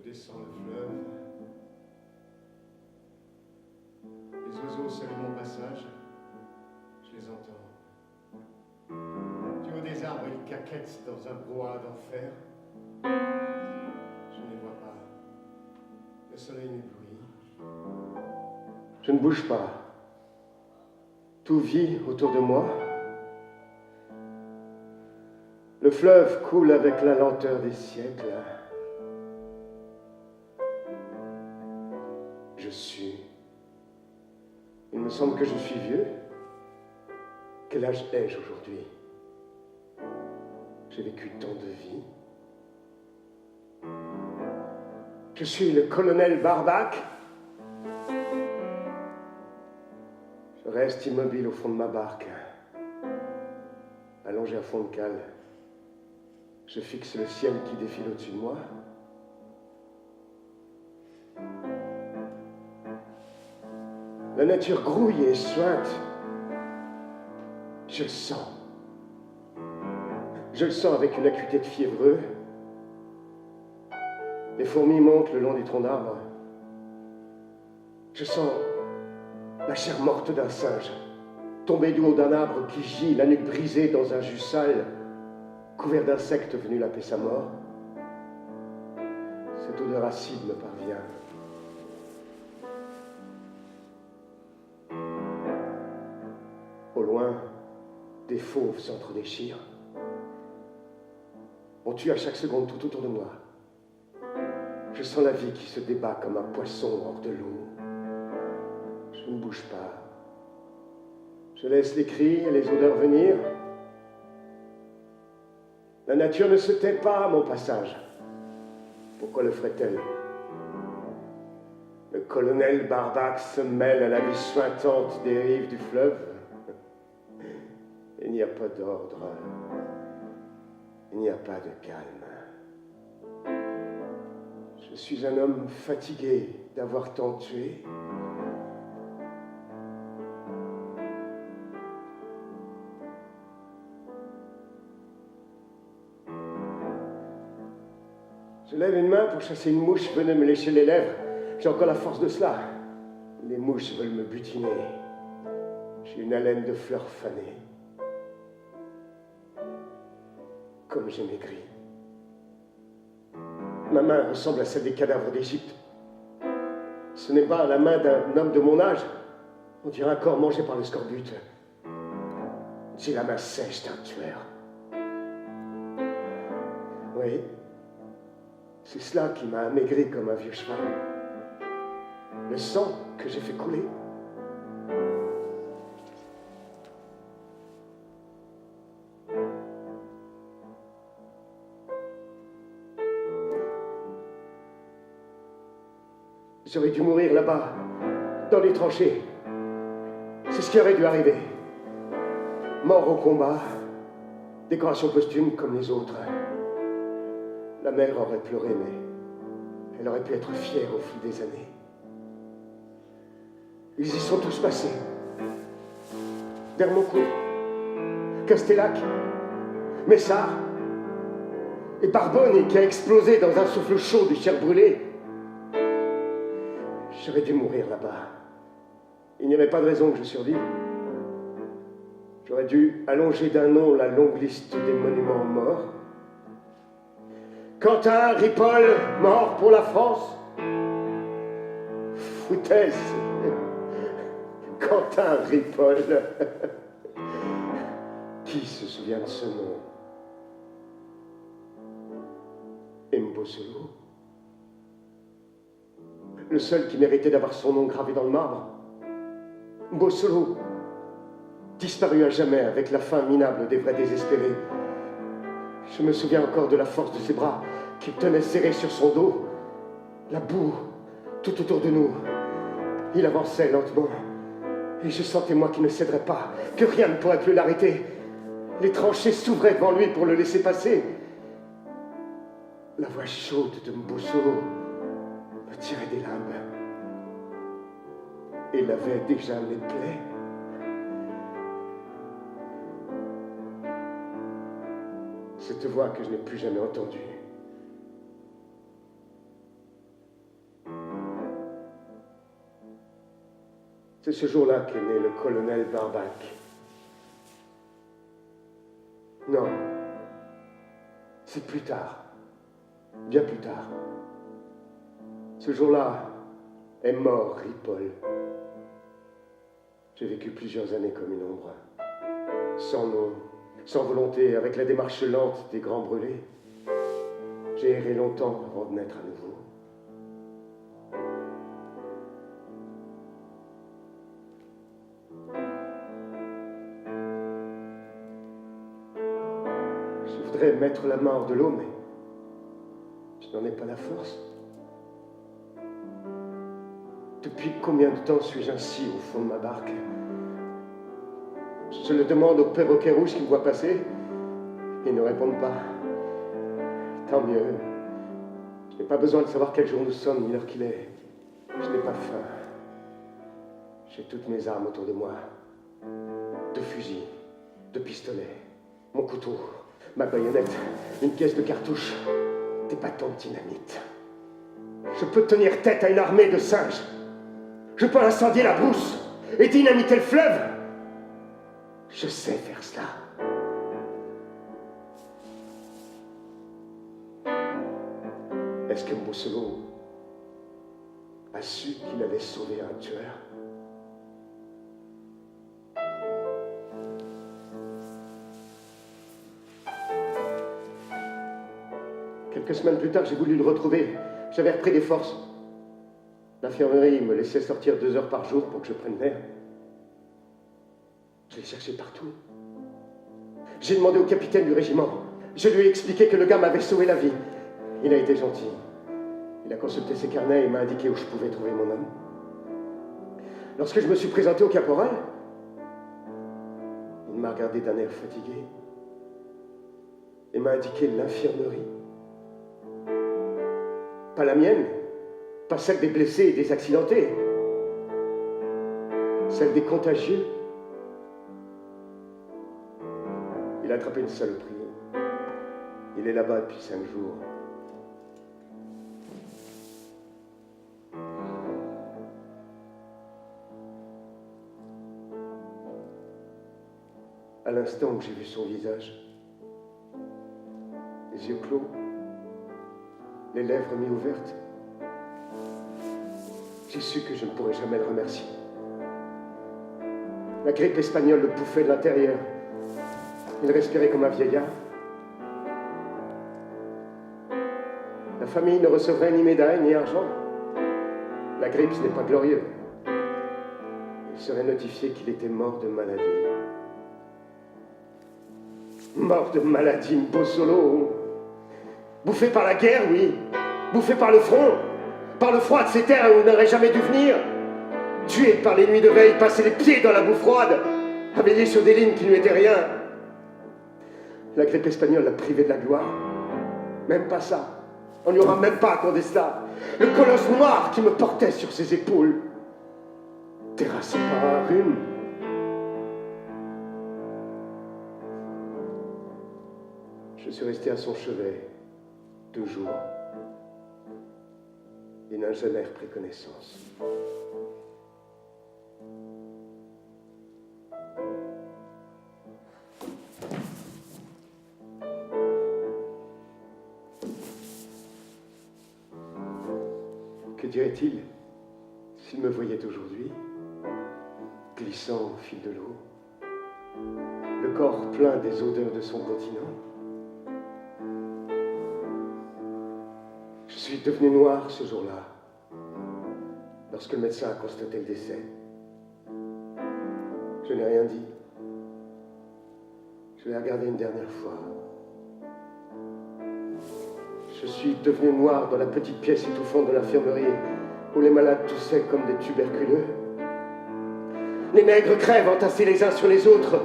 descends le fleuve. Les oiseaux saluent mon passage. Je les entends. Du haut des arbres, ils caquettent dans un brouhaha d'enfer. Je ne les vois pas. Le soleil m'éblouit. Je ne bouge pas. Tout vit autour de moi. Le fleuve coule avec la lenteur des siècles. Je suis. Il me semble que je suis vieux. Quel âge ai-je aujourd'hui? J'ai vécu tant de vies. Je suis le colonel Barbac. Je reste immobile au fond de ma barque, allongé à fond de cale. Je fixe le ciel qui défile au-dessus de moi. La nature grouille et suinte. Je le sens. Je le sens avec une acuité de fiévreux. Les fourmis montent le long des troncs d'arbres. Je sens la chair morte d'un singe, tombée du haut d'un arbre qui gît, la nuque brisée dans un jus sale, couvert d'insectes venus laper sa mort. Cette odeur acide me parvient. Au loin, des fauves s'entredéchirent. On tue à chaque seconde tout autour de moi. Je sens la vie qui se débat comme un poisson hors de l'eau. Je ne bouge pas. Je laisse les cris et les odeurs venir. La nature ne se tait pas à mon passage. Pourquoi le ferait-elle? Le colonel Barbac se mêle à la vie suintante des rives du fleuve. Il n'y a pas d'ordre. Il n'y a pas de calme. Je suis un homme fatigué d'avoir tant tué. Je lève une main pour chasser une mouche venue me lécher les lèvres. J'ai encore la force de cela. Les mouches veulent me butiner. J'ai une haleine de fleurs fanées. Comme j'ai maigri. Ma main ressemble à celle des cadavres d'Égypte. Ce n'est pas la main d'un homme de mon âge. On dirait un corps mangé par le scorbut. J'ai la main sèche d'un tueur. Oui. C'est cela qui m'a amaigri comme un vieux cheval. Le sang que j'ai fait couler. J'aurais dû mourir là-bas, dans les tranchées. C'est ce qui aurait dû arriver. Mort au combat, décoration posthume comme les autres. La mère aurait pleuré, mais elle aurait pu être fière au fil des années. Ils y sont tous passés. Dermoncourt, Castellac, Messard, et Barbone qui a explosé dans un souffle chaud de chair brûlée. J'aurais dû mourir là-bas. Il n'y avait pas de raison que je survive. J'aurais dû allonger d'un nom la longue liste des monuments morts. Quentin Ripoll, mort pour la France. Foutaise. Quentin Ripoll. Qui se souvient de ce nom? Mbossolo. Le seul qui méritait d'avoir son nom gravé dans le marbre. Mbossolo. Disparu à jamais avec la faim minable des vrais désespérés. Je me souviens encore de la force de ses bras qu'il tenait serrés sur son dos. La boue, tout autour de nous. Il avançait lentement. Et je sentais moi qu'il ne céderait pas, que rien ne pourrait plus l'arrêter. Les tranchées s'ouvraient devant lui pour le laisser passer. La voix chaude de Mbossolo me tirait des limbes. Et lavait déjà mes plaies. Cette voix que je n'ai plus jamais entendue. C'est ce jour-là qu'est né le colonel Barbac. Non, c'est plus tard, bien plus tard. Ce jour-là est mort Ripoll. J'ai vécu plusieurs années comme une ombre, sans nom, sans volonté, avec la démarche lente des grands brûlés. J'ai erré longtemps avant de naître à nouveau. Je voudrais mettre la main hors de l'eau, mais je n'en ai pas la force. Depuis combien de temps suis-je ainsi au fond de ma barque? Je le demande aux perroquets rouges qui me voient passer. Ils ne répondent pas. Tant mieux. Je n'ai pas besoin de savoir quel jour nous sommes ni l'heure qu'il est. Je n'ai pas faim. J'ai toutes mes armes autour de moi. 2 fusils, 2 pistolets, mon couteau, ma baïonnette, une pièce de cartouche, des bâtons de dynamite. Je peux tenir tête à une armée de singes. Je peux incendier la brousse et dynamiter le fleuve. Je sais faire cela. Est-ce que Bosolo a su qu'il allait sauver un tueur? Quelques semaines plus tard, j'ai voulu le retrouver. J'avais repris des forces. L'infirmerie me laissait sortir 2 heures par jour pour que je prenne l'air. Je l'ai cherché partout. J'ai demandé au capitaine du régiment. Je lui ai expliqué que le gars m'avait sauvé la vie. Il a été gentil. Il a consulté ses carnets et m'a indiqué où je pouvais trouver mon homme. Lorsque je me suis présenté au caporal, il m'a regardé d'un air fatigué et m'a indiqué l'infirmerie. Pas la mienne, pas celle des blessés et des accidentés, celle des contagieux. Il a attrapé une saloperie. Il est là-bas depuis 5 jours. À l'instant où j'ai vu son visage, les yeux clos, les lèvres mi-ouvertes, j'ai su que je ne pourrais jamais le remercier. La grippe espagnole le bouffait de l'intérieur. Il respirait comme un vieillard. La famille ne recevrait ni médaille ni argent. La grippe, ce n'est pas glorieux. Il serait notifié qu'il était mort de maladie. Mort de maladie, Bosolo. Bouffé par la guerre, oui. Bouffé par le front. Par le froid de ces terres où il n'aurait jamais dû venir. Tué par les nuits de veille, passé les pieds dans la boue froide. À veiller sur des lignes qui ne lui étaient rien. La grippe espagnole l'a privé de la gloire. Même pas ça. On n'y aura même pas accordé cela. Le colosse noir qui me portait sur ses épaules. Terrassé par un rhume. Je suis resté à son chevet 2 jours. Il n'a jamais repris connaissance. Que dirait-il s'il me voyait aujourd'hui, glissant au fil de l'eau, le corps plein des odeurs de son continent? Je suis devenu noir ce jour-là, lorsque le médecin a constaté le décès. Je n'ai rien dit. Je l'ai regardé une dernière fois. Je suis devenu noir dans la petite pièce étouffante de l'infirmerie, où les malades toussaient comme des tuberculeux. Les nègres crèvent entassés les uns sur les autres.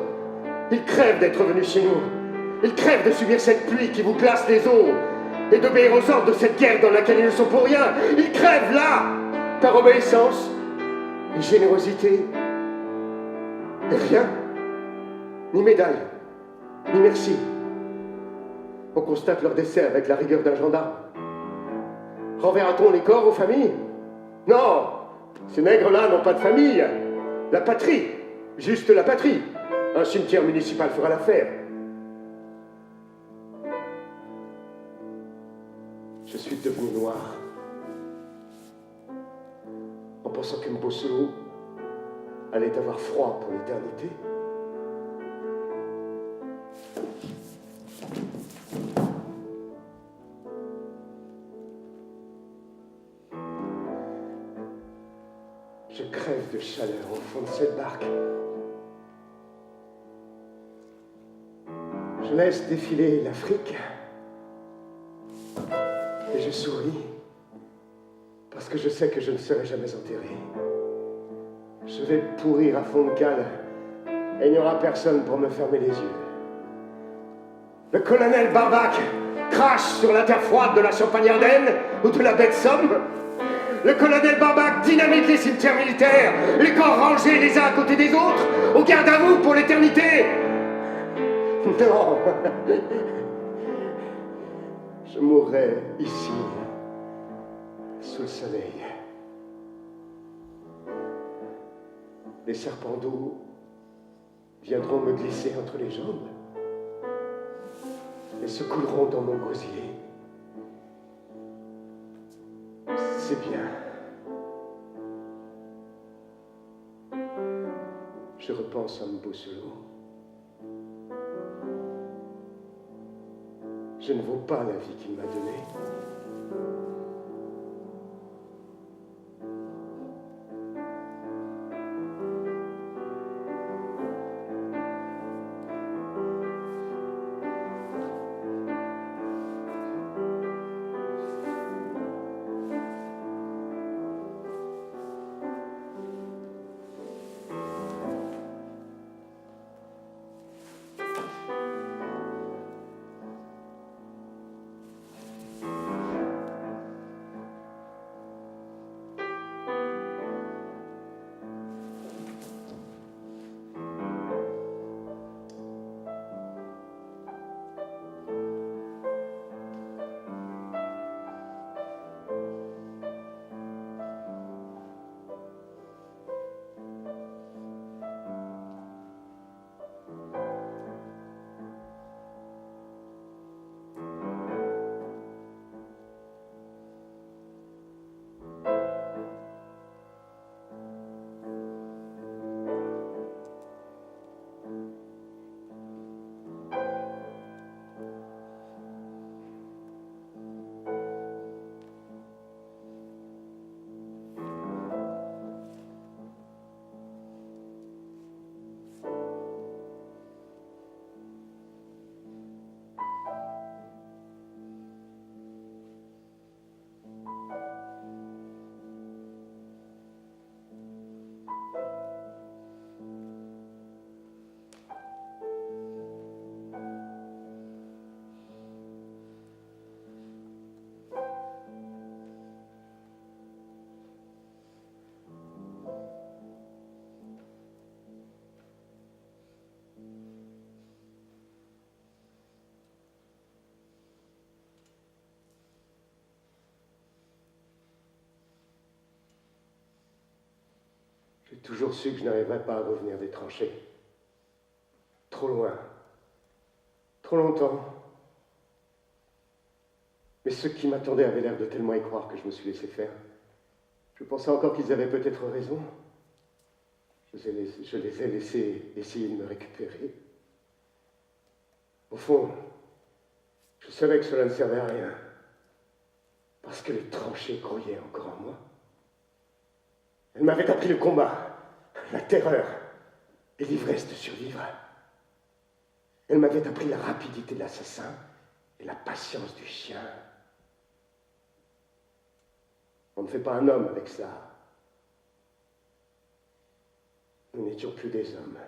Ils crèvent d'être venus chez nous. Ils crèvent de subir cette pluie qui vous glace les os et d'obéir aux ordres de cette guerre dans laquelle ils ne sont pour rien. Ils crèvent là, par obéissance et générosité. Et rien, ni médaille, ni merci. On constate leur décès avec la rigueur d'un gendarme. Renverra-t-on les corps aux familles? Non, ces nègres-là n'ont pas de famille. la patrie, juste la patrie. Un cimetière municipal fera l'affaire. Je suis devenu noir en pensant que Mbosolo allait avoir froid pour l'éternité. Je crève de chaleur au fond de cette barque. Je laisse défiler l'Afrique et je souris parce que je sais que je ne serai jamais enterré. Je vais pourrir à fond de cale et il n'y aura personne pour me fermer les yeux. Le colonel Barbac crache sur la terre froide de la Champagne-Ardenne ou de la baie de Somme. Le colonel Barbac dynamite les cimetières militaires, les corps rangés les uns à côté des autres, au garde à vous pour l'éternité. Non, je mourrai ici, sous le soleil. Les serpents d'eau viendront me glisser entre les jambes et se couleront dans mon gosier. C'est bien. Je repense à Mbosolo. Je ne vaux pas la vie qu'il m'a donnée. J'ai toujours su que je n'arriverais pas à revenir des tranchées. Trop loin. Trop longtemps. Mais ceux qui m'attendaient avaient l'air de tellement y croire que je me suis laissé faire. Je pensais encore qu'ils avaient peut-être raison. Je les ai laissés essayer de me récupérer. Au fond, je savais que cela ne servait à rien. Parce que les tranchées croyaient encore en moi. Elles m'avaient appris le combat, la terreur et l'ivresse de survivre. Elles m'avaient appris la rapidité de l'assassin et la patience du chien. On ne fait pas un homme avec ça. Nous n'étions plus des hommes.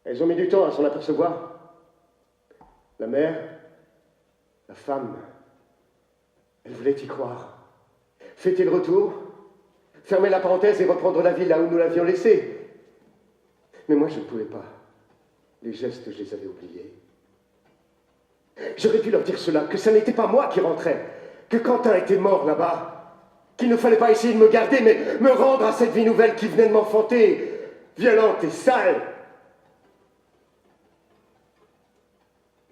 Elles ont mis du temps à s'en apercevoir. La mère, la femme, elle voulait y croire. Fêter le retour, fermer la parenthèse et reprendre la vie là où nous l'avions laissée. Mais moi, je ne pouvais pas. Les gestes, je les avais oubliés. J'aurais dû leur dire cela, que ça n'était pas moi qui rentrais, que Quentin était mort là-bas, qu'il ne fallait pas essayer de me garder, mais me rendre à cette vie nouvelle qui venait de m'enfanter, violente et sale.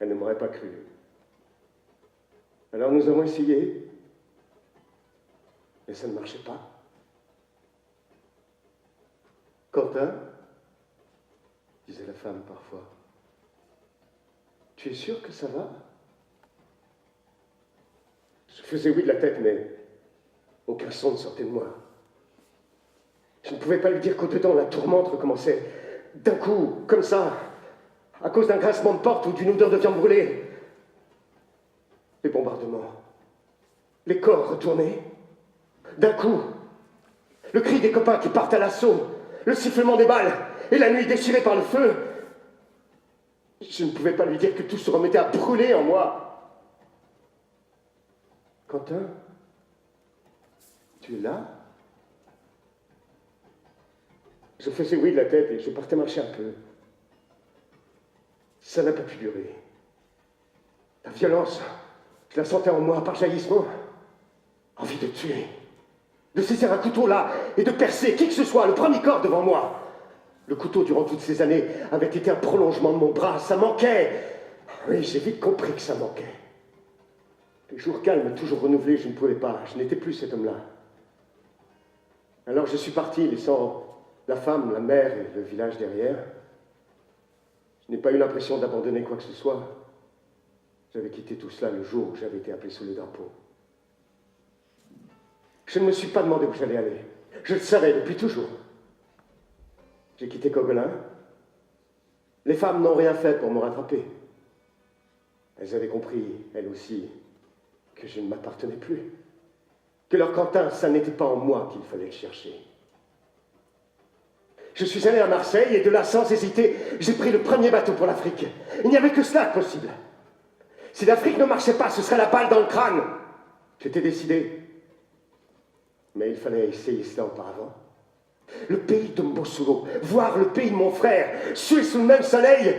Elle ne m'aurait pas cru. Alors nous avons essayé, mais ça ne marchait pas. Quentin, disait la femme parfois, tu es sûr que ça va? Je faisais oui de la tête, mais aucun son ne sortait de moi. Je ne pouvais pas lui dire qu'au-dedans, la tourmente recommençait. D'un coup, comme ça, à cause d'un grincement de porte ou d'une odeur de viande brûlée. Les bombardements, les corps retournés. D'un coup, le cri des copains qui partent à l'assaut, le sifflement des balles et la nuit déchirée par le feu. Je ne pouvais pas lui dire que tout se remettait à brûler en moi. Quentin, tu es là? Je faisais oui de la tête et je partais marcher un peu. Ça n'a pas pu durer. La violence, je la sentais en moi par jaillissement. Envie de tuer, de saisir un couteau là et de percer qui que ce soit, le premier corps devant moi. Le couteau, durant toutes ces années, avait été un prolongement de mon bras. Ça manquait. Oui, j'ai vite compris que ça manquait. Les jours calmes, toujours renouvelés, je ne pouvais pas. Je n'étais plus cet homme-là. Alors je suis parti, laissant la femme, la mère et le village derrière. Je n'ai pas eu l'impression d'abandonner quoi que ce soit. J'avais quitté tout cela le jour où j'avais été appelé sous le drapeau. Je ne me suis pas demandé où j'allais aller. Je le savais depuis toujours. J'ai quitté Cogolin. Les femmes n'ont rien fait pour me rattraper. Elles avaient compris, elles aussi, que je ne m'appartenais plus. Que leur Quentin, ça n'était pas en moi qu'il fallait le chercher. Je suis allé à Marseille et de là, sans hésiter, j'ai pris le premier bateau pour l'Afrique. Il n'y avait que cela de possible. Si l'Afrique ne marchait pas, ce serait la balle dans le crâne. J'étais décidé. Mais il fallait essayer cela auparavant. Le pays de Mbossoulou, voir le pays de mon frère, suer sous le même soleil.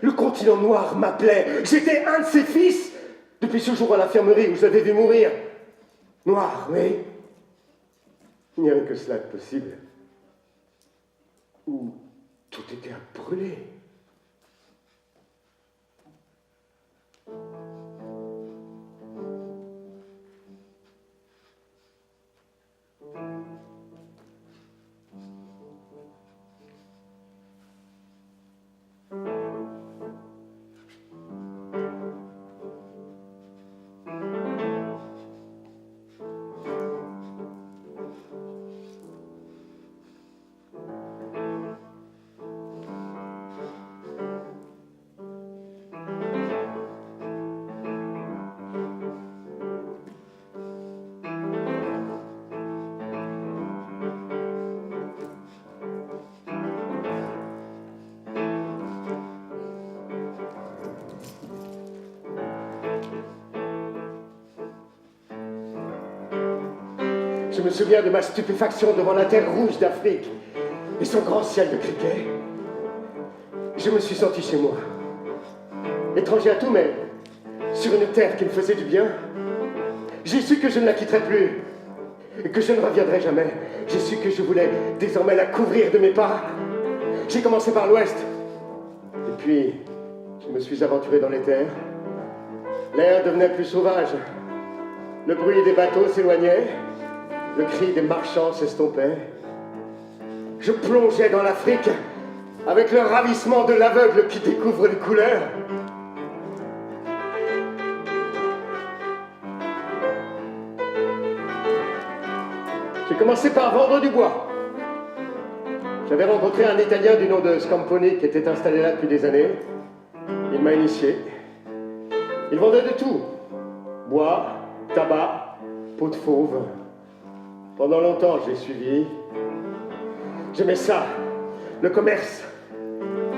Le continent noir m'appelait. J'étais un de ses fils. Depuis ce jour à l'infirmerie où je l'avais vu mourir. Noir, oui. Il n'y avait que cela de possible. Où tout était à brûler. Je me souviens de ma stupéfaction devant la terre rouge d'Afrique et son grand ciel de criquet. Je me suis senti chez moi, étranger à tout, mais sur une terre qui me faisait du bien. J'ai su que je ne la quitterais plus et que je ne reviendrais jamais. J'ai su que je voulais désormais la couvrir de mes pas. J'ai commencé par l'ouest, et puis je me suis aventuré dans les terres. L'air devenait plus sauvage, le bruit des bateaux s'éloignait. Le cri des marchands s'estompait. Je plongeais dans l'Afrique avec le ravissement de l'aveugle qui découvre les couleurs. J'ai commencé par vendre du bois. J'avais rencontré un Italien du nom de Scamponi qui était installé là depuis des années. Il m'a initié. Il vendait de tout. Bois, tabac, peau de fauve. Pendant longtemps, j'ai suivi. J'aimais ça, le commerce.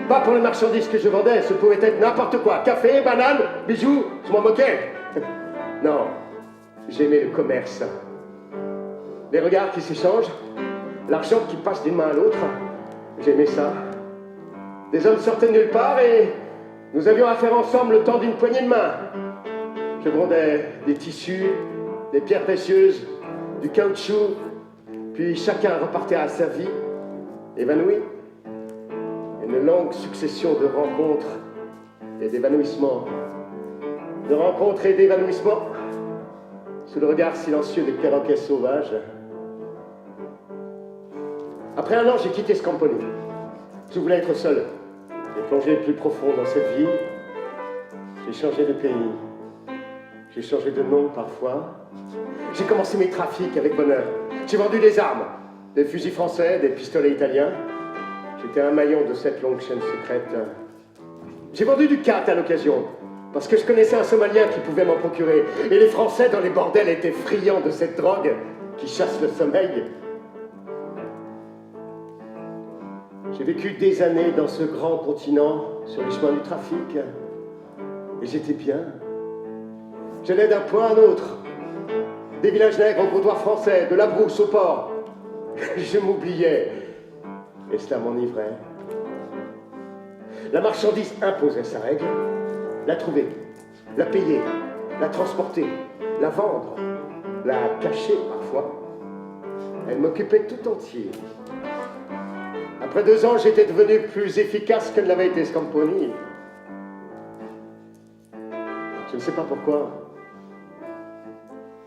Pas pour les marchandises que je vendais, ce pouvait être n'importe quoi. Café, bananes, bijoux, je m'en moquais. Non, j'aimais le commerce. Les regards qui s'échangent, l'argent qui passe d'une main à l'autre. J'aimais ça. Des hommes sortaient de nulle part et nous avions affaire ensemble le temps d'une poignée de main. Je vendais des tissus, des pierres précieuses, du caoutchouc, puis chacun repartait à sa vie, évanoui. Une longue succession de rencontres et d'évanouissements. De rencontres et d'évanouissements, sous le regard silencieux des perroquets sauvages. Après un an, j'ai quitté Scamponi. Je voulais être seul. J'ai plongé plus profond dans cette vie. J'ai changé de pays. J'ai changé de nom parfois. J'ai commencé mes trafics avec bonheur. J'ai vendu des armes, des fusils français, des pistolets italiens. J'étais un maillon de cette longue chaîne secrète. J'ai vendu du cat à l'occasion, parce que je connaissais un Somalien qui pouvait m'en procurer. Et les Français dans les bordels étaient friands de cette drogue qui chasse le sommeil. J'ai vécu des années dans ce grand continent, sur les chemins du trafic. Et j'étais bien. J'allais d'un point à un autre. Des villages nègres au comptoir français, de la brousse au port. Je m'oubliais. Et cela m'enivrait. La marchandise imposait sa règle. La trouver, la payer, la transporter, la vendre, la cacher parfois. Elle m'occupait tout entier. Après 2 ans, j'étais devenu plus efficace qu'elle n'avait été Scamponi. Je ne sais pas pourquoi.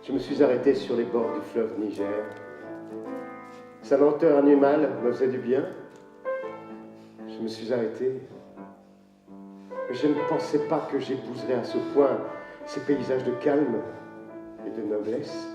Je me suis arrêté sur les bords du fleuve Niger. Sa lenteur animale me faisait du bien. Je me suis arrêté. Mais je ne pensais pas que j'épouserais à ce point ces paysages de calme et de noblesse.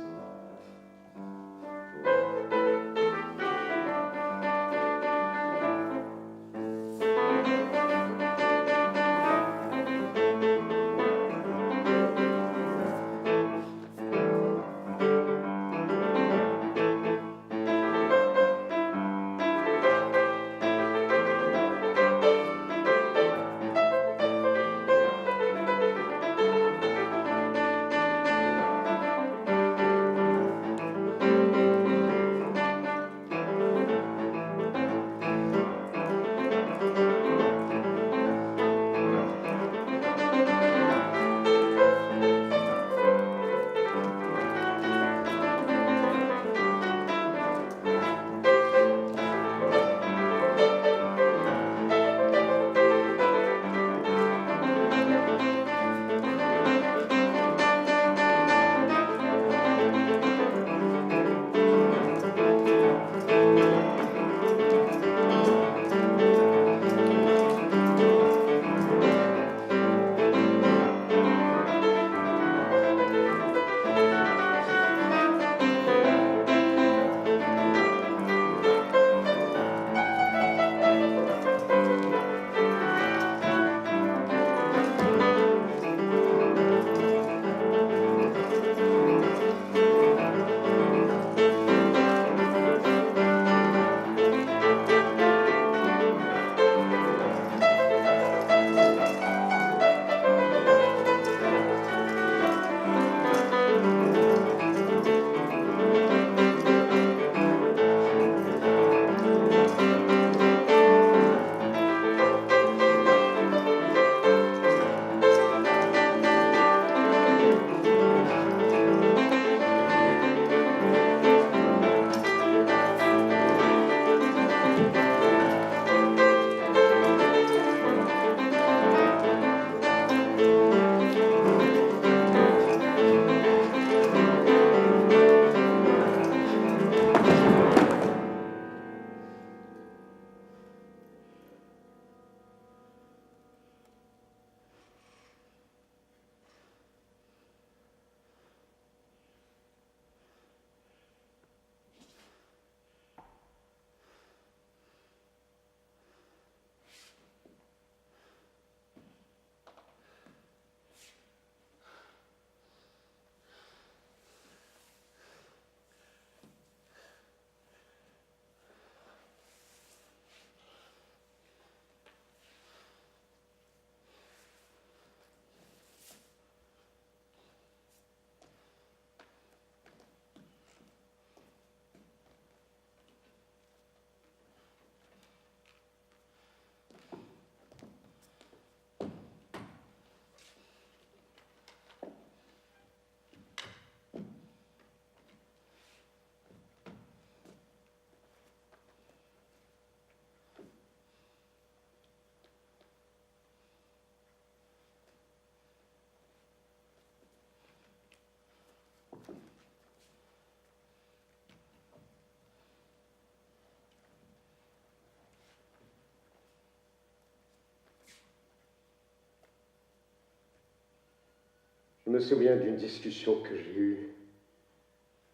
Je me souviens d'une discussion que j'ai eue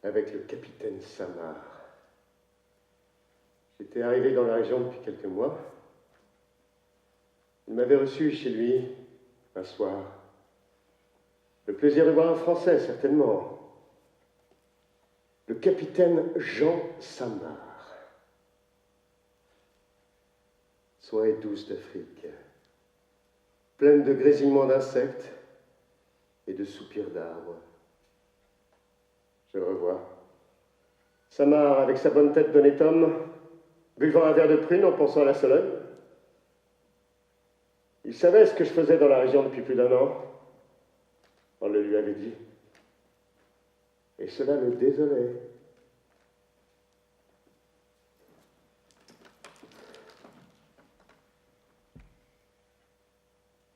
avec le capitaine Samar. J'étais arrivé dans la région depuis quelques mois. Il m'avait reçu chez lui un soir. Le plaisir de voir un Français, certainement. Le capitaine Jean Samar. Soirée douce d'Afrique, pleine de grésillements d'insectes et de soupirs d'arbres. Je le revois. Samar, avec sa bonne tête d'honnête homme, buvant un verre de prune en pensant à la Sologne. Il savait ce que je faisais dans la région depuis plus d'1 an. On le lui avait dit. Et cela le désolait.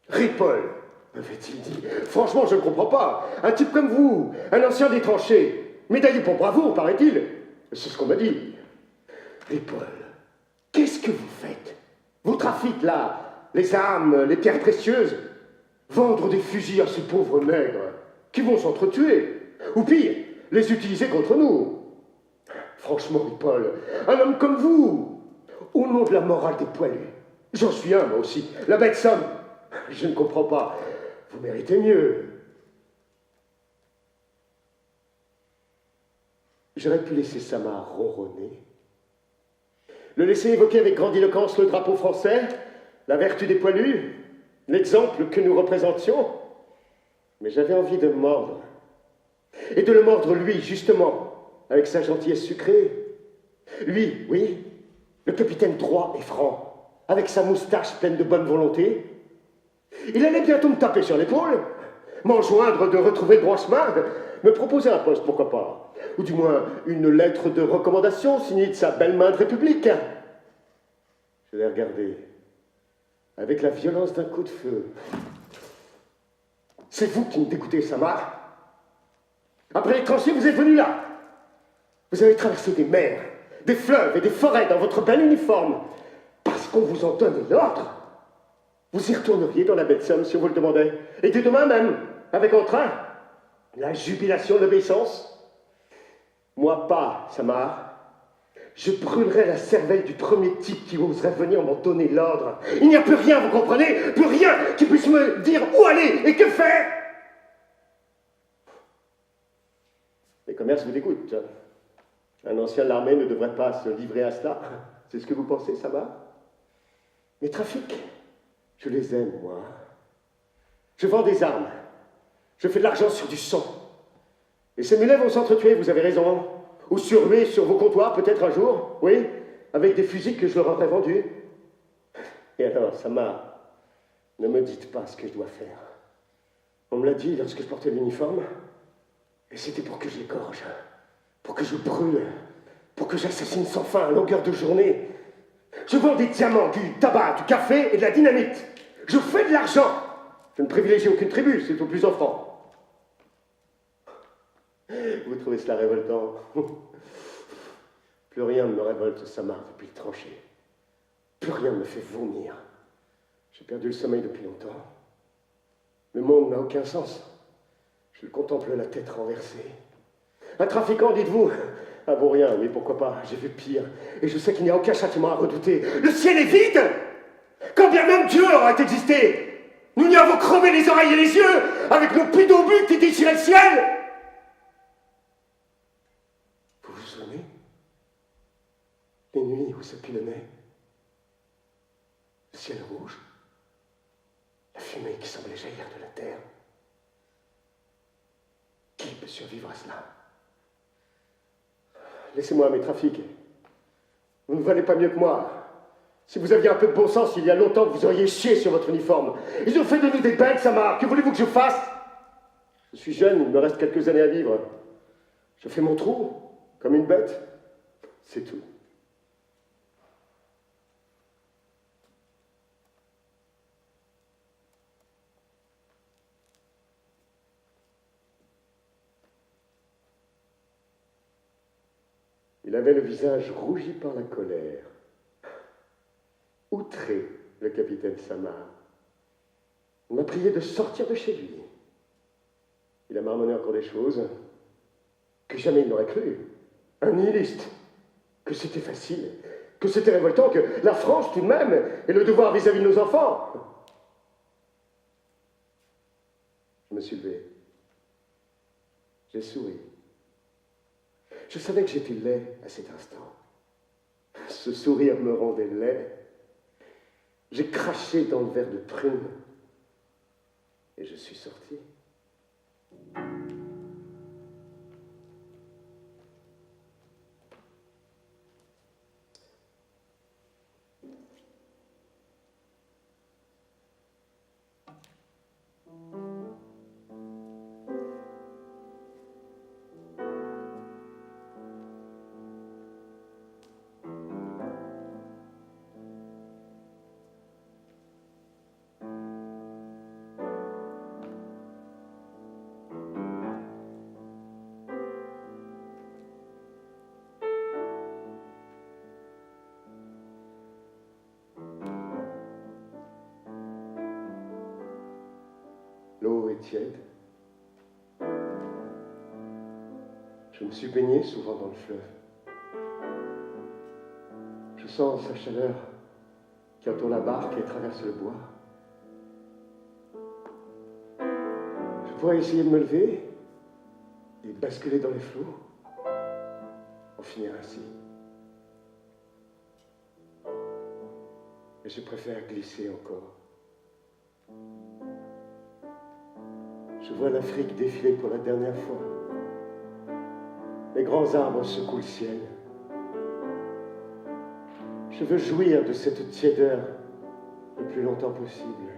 Ripoll, m'avait-il dit. Franchement, je ne comprends pas. Un type comme vous, un ancien des tranchées, médaillé pour bravoure, paraît-il. C'est ce qu'on m'a dit. Ripoll, qu'est-ce que vous faites? Vous trafiquez là, les armes, les pierres précieuses. Vendre des fusils à ces pauvres nègres qui vont s'entretuer. Ou pire, les utiliser contre nous. Franchement, Ripoll, un homme comme vous, au nom de la morale des poilus, j'en suis un, moi aussi, la bête somme. Je ne comprends pas. Vous méritez mieux. J'aurais pu laisser Samar ronronner, le laisser évoquer avec grandiloquence le drapeau français, la vertu des poilus, l'exemple que nous représentions. Mais j'avais envie de me mordre. Et de le mordre lui, justement, avec sa gentillesse sucrée. Lui, oui, le capitaine droit et franc, avec sa moustache pleine de bonne volonté. Il allait bientôt me taper sur l'épaule, m'enjoindre de retrouver le droit chemin, me proposer un poste, pourquoi pas, ou du moins une lettre de recommandation signée de sa belle main de République. Je l'ai regardé, avec la violence d'un coup de feu. C'est vous qui me dégoûtez, Samar. Après les tranchées, vous êtes venu là. Vous avez traversé des mers, des fleuves et des forêts dans votre bel uniforme, parce qu'on vous en donne l'ordre. Vous y retourneriez dans la belle Somme si on vous le demandait. Et dès demain même, avec entrain, la jubilation de l'obéissance. Moi pas, Samar. Je brûlerai la cervelle du premier type qui oserait venir m'en donner l'ordre. Il n'y a plus rien, vous comprenez? Plus rien qui puisse me dire où aller et que faire. Les commerces vous dégoûtent. Un ancien de l'armée ne devrait pas se livrer à cela. C'est ce que vous pensez, Samar? Les trafics, je les aime, moi. Je vends des armes. Je fais de l'argent sur du sang. Et ces mulets vont s'entretuer, vous avez raison. Ou surveiller sur vos comptoirs, peut-être un jour, oui, avec des fusils que je leur aurais vendus. Et alors, Samar, ne me dites pas ce que je dois faire. On me l'a dit lorsque je portais l'uniforme, et c'était pour que je l'égorge, pour que je brûle, pour que j'assassine sans fin à longueur de journée. Je vends des diamants, du tabac, du café et de la dynamite. Je fais de l'argent. Je ne privilégie aucune tribu, c'est au plus offrant. Vous trouvez cela révoltant? Plus rien ne me révolte, Samar, depuis le tranché. Plus rien ne me fait vomir. J'ai perdu le sommeil depuis longtemps. Le monde n'a aucun sens. Je le contemple la tête renversée. Un trafiquant, dites-vous? Ah bon, rien, oui, pourquoi pas, j'ai vu pire. Et je sais qu'il n'y a aucun châtiment à redouter. Le ciel est vide! Quand bien même Dieu aurait existé, nous n'y avons crevé les oreilles et les yeux avec nos pidobus qui déchiraient le ciel! Vous vous souvenez? Les nuits où ça pilonnait, le ciel rouge, la fumée qui semblait jaillir de la terre. Qui peut survivre à cela? Laissez-moi mes trafics. Vous ne valez pas mieux que moi. Si vous aviez un peu de bon sens, il y a longtemps que vous auriez chié sur votre uniforme. Ils ont fait de nous des bêtes, Samar. Que voulez-vous que je fasse? Je suis jeune, il me reste quelques années à vivre. Je fais mon trou, comme une bête. C'est tout. Il avait le visage rougi par la colère. Outré, le capitaine Samar. Il m'a prié de sortir de chez lui. Il a marmonné encore des choses que jamais il n'aurait cru. Un nihiliste. Que c'était facile. Que c'était révoltant. Que la France, tout de même, ait le devoir vis-à-vis de nos enfants. Je me suis levé. J'ai souri. Je savais que j'étais laid à cet instant. Ce sourire me rendait laid. J'ai craché dans le verre de prune. Et je suis sorti. L'eau est tiède. Je me suis baigné souvent dans le fleuve. Je sens sa chaleur qui entoure la barque et traverse le bois. Je pourrais essayer de me lever et basculer dans les flots, en finir ainsi. Mais je préfère glisser encore. Je vois l'Afrique défiler pour la dernière fois. Les grands arbres secouent le ciel. Je veux jouir de cette tiédeur le plus longtemps possible.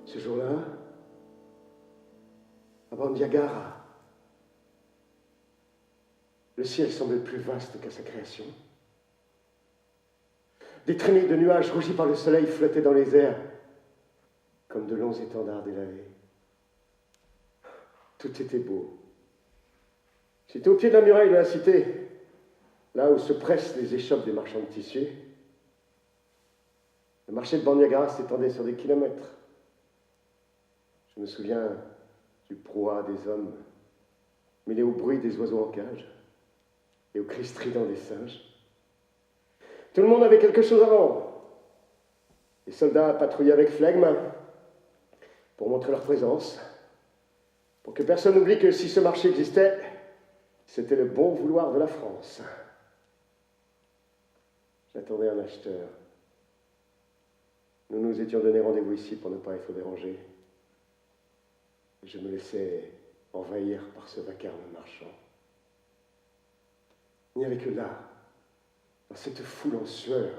Ce jour-là, à Bandiagara, le ciel semblait plus vaste qu'à sa création. Des traînées de nuages rougis par le soleil flottaient dans les airs, comme de longs étendards délavés. Tout était beau. J'étais au pied de la muraille de la cité, là où se pressent les échoppes des marchands de tissus. Le marché de Bandiagara s'étendait sur des kilomètres. Je me souviens du brouhaha des hommes, mêlé au bruit des oiseaux en cage et au cri strident des singes. Tout le monde avait quelque chose à vendre. Les soldats patrouillaient avec flegme pour montrer leur présence, pour que personne n'oublie que si ce marché existait, c'était le bon vouloir de la France. J'attendais un acheteur. Nous nous étions donné rendez-vous ici pour ne pas être dérangés. Je me laissais envahir par ce vacarme marchand. Il n'y avait que là, dans cette foule en sueur,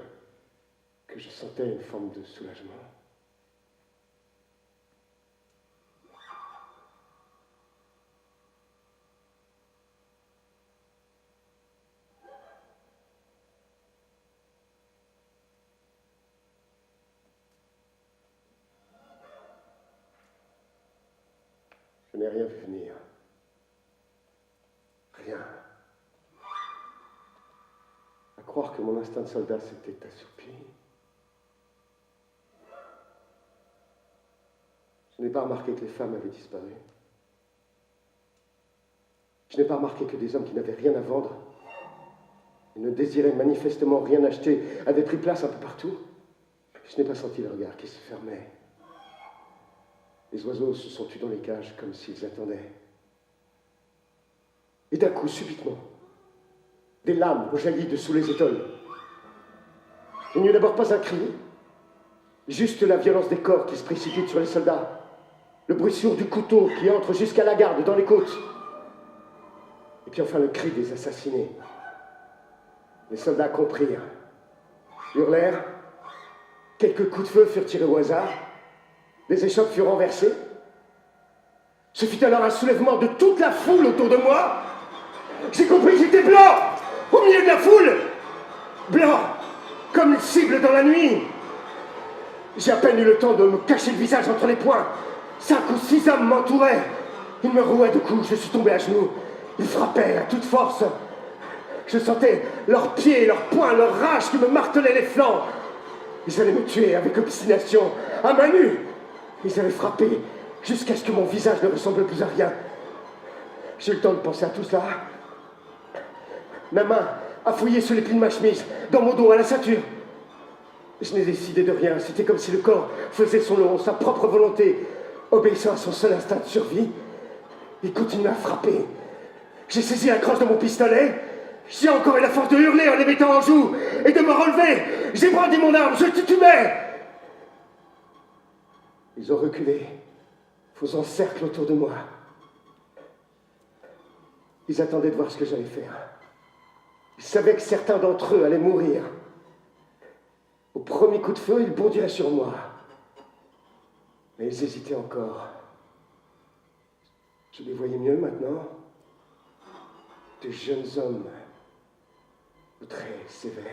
que je sentais une forme de soulagement. Je n'ai rien vu venir. Rien. À croire que mon instinct de soldat s'était assoupi. Je n'ai pas remarqué que les femmes avaient disparu. Je n'ai pas remarqué que des hommes qui n'avaient rien à vendre et ne désiraient manifestement rien acheter avaient pris place un peu partout. Je n'ai pas senti le regard qui se fermait. Les oiseaux se sont tus dans les cages comme s'ils attendaient. Et d'un coup, subitement, des lames ont jailli de sous les étoiles. Il n'y eut d'abord pas un cri, juste la violence des corps qui se précipitent sur les soldats, le bruit sourd du couteau qui entre jusqu'à la garde dans les côtes, et puis enfin le cri des assassinés. Les soldats comprirent, hurlèrent, Quelques coups de feu furent tirés au hasard. Les échoppes furent renversées. Ce fut alors un soulèvement de toute la foule autour de moi. J'ai compris que j'étais blanc, au milieu de la foule. Blanc, comme une cible dans la nuit. J'ai à peine eu le temps de me cacher le visage entre les poings. 5 ou 6 hommes m'entouraient. Ils me rouaient de coups, je suis tombé à genoux. Ils frappaient à toute force. Je sentais leurs pieds, leurs poings, leur rage qui me martelaient les flancs. Ils allaient me tuer avec obstination, à main nue. Ils allaient frapper jusqu'à ce que mon visage ne ressemble plus à rien. J'ai eu le temps de penser à tout cela. Ma main a fouillé sous les plis de ma chemise, dans mon dos, à la ceinture. Je n'ai décidé de rien. C'était comme si le corps faisait sa propre volonté, obéissant à son seul instinct de survie. Il continuait à frapper. J'ai saisi la crosse de mon pistolet. J'ai encore eu la force de hurler en les mettant en joue et de me relever. J'ai brandi mon arme, je titubais. Ils ont reculé, faisant cercle autour de moi. Ils attendaient de voir ce que j'allais faire. Ils savaient que certains d'entre eux allaient mourir. Au premier coup de feu, ils bondiraient sur moi. Mais ils hésitaient encore. Je les voyais mieux maintenant. De jeunes hommes, aux traits sévères.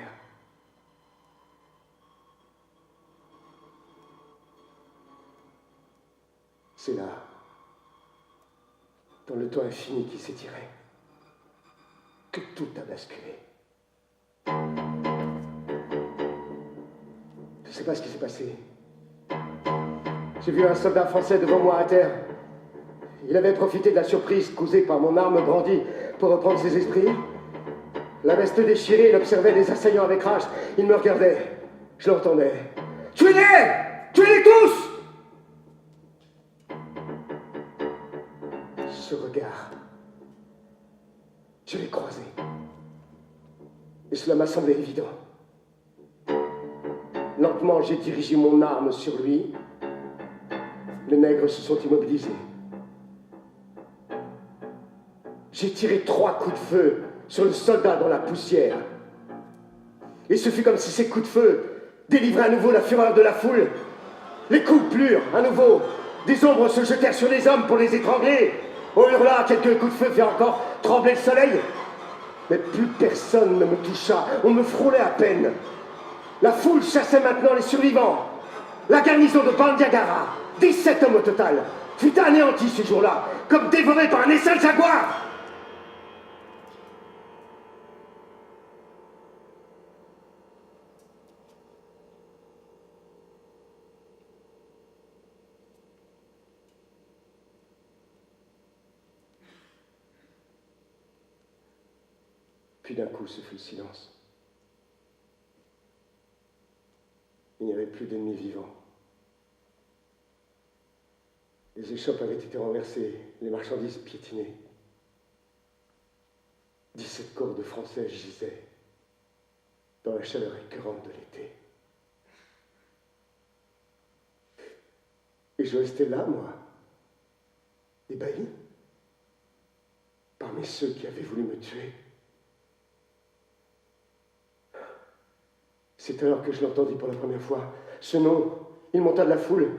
C'est là, dans le temps infini qui s'étirait, que tout a basculé. Je ne sais pas ce qui s'est passé. J'ai vu un soldat français devant moi à terre. Il avait profité de la surprise causée par mon arme brandie pour reprendre ses esprits. La veste déchirée, il observait les assaillants avec rage. Il me regardait. Je l'entendais. Tuez-les! Tuez-les tous! Ce regard, je l'ai croisé. Et cela m'a semblé évident. Lentement, j'ai dirigé mon arme sur lui. Les nègres se sont immobilisés. J'ai tiré 3 coups de feu sur le soldat dans la poussière. Et ce fut comme si ces coups de feu délivraient à nouveau la fureur de la foule. Les coups plurent à nouveau. Des ombres se jetèrent sur les hommes pour les étrangler. On hurla, quelques coups de feu firent encore trembler le soleil. Mais plus personne ne me toucha. On me frôlait à peine. La foule chassait maintenant les survivants. La garnison de Bandiagara, 17 hommes au total, fut anéantie ce jour-là, comme dévorée par un essaim de jaguar. Puis d'un coup, ce fut le silence. Il n'y avait plus d'ennemis vivants. Les échoppes avaient été renversées, les marchandises piétinées. 17 corps de Français gisaient dans la chaleur écœurante de l'été. Et je restais là, moi, ébahi, parmi ceux qui avaient voulu me tuer. C'est alors que je l'entendis pour la première fois. Ce nom, il monta de la foule.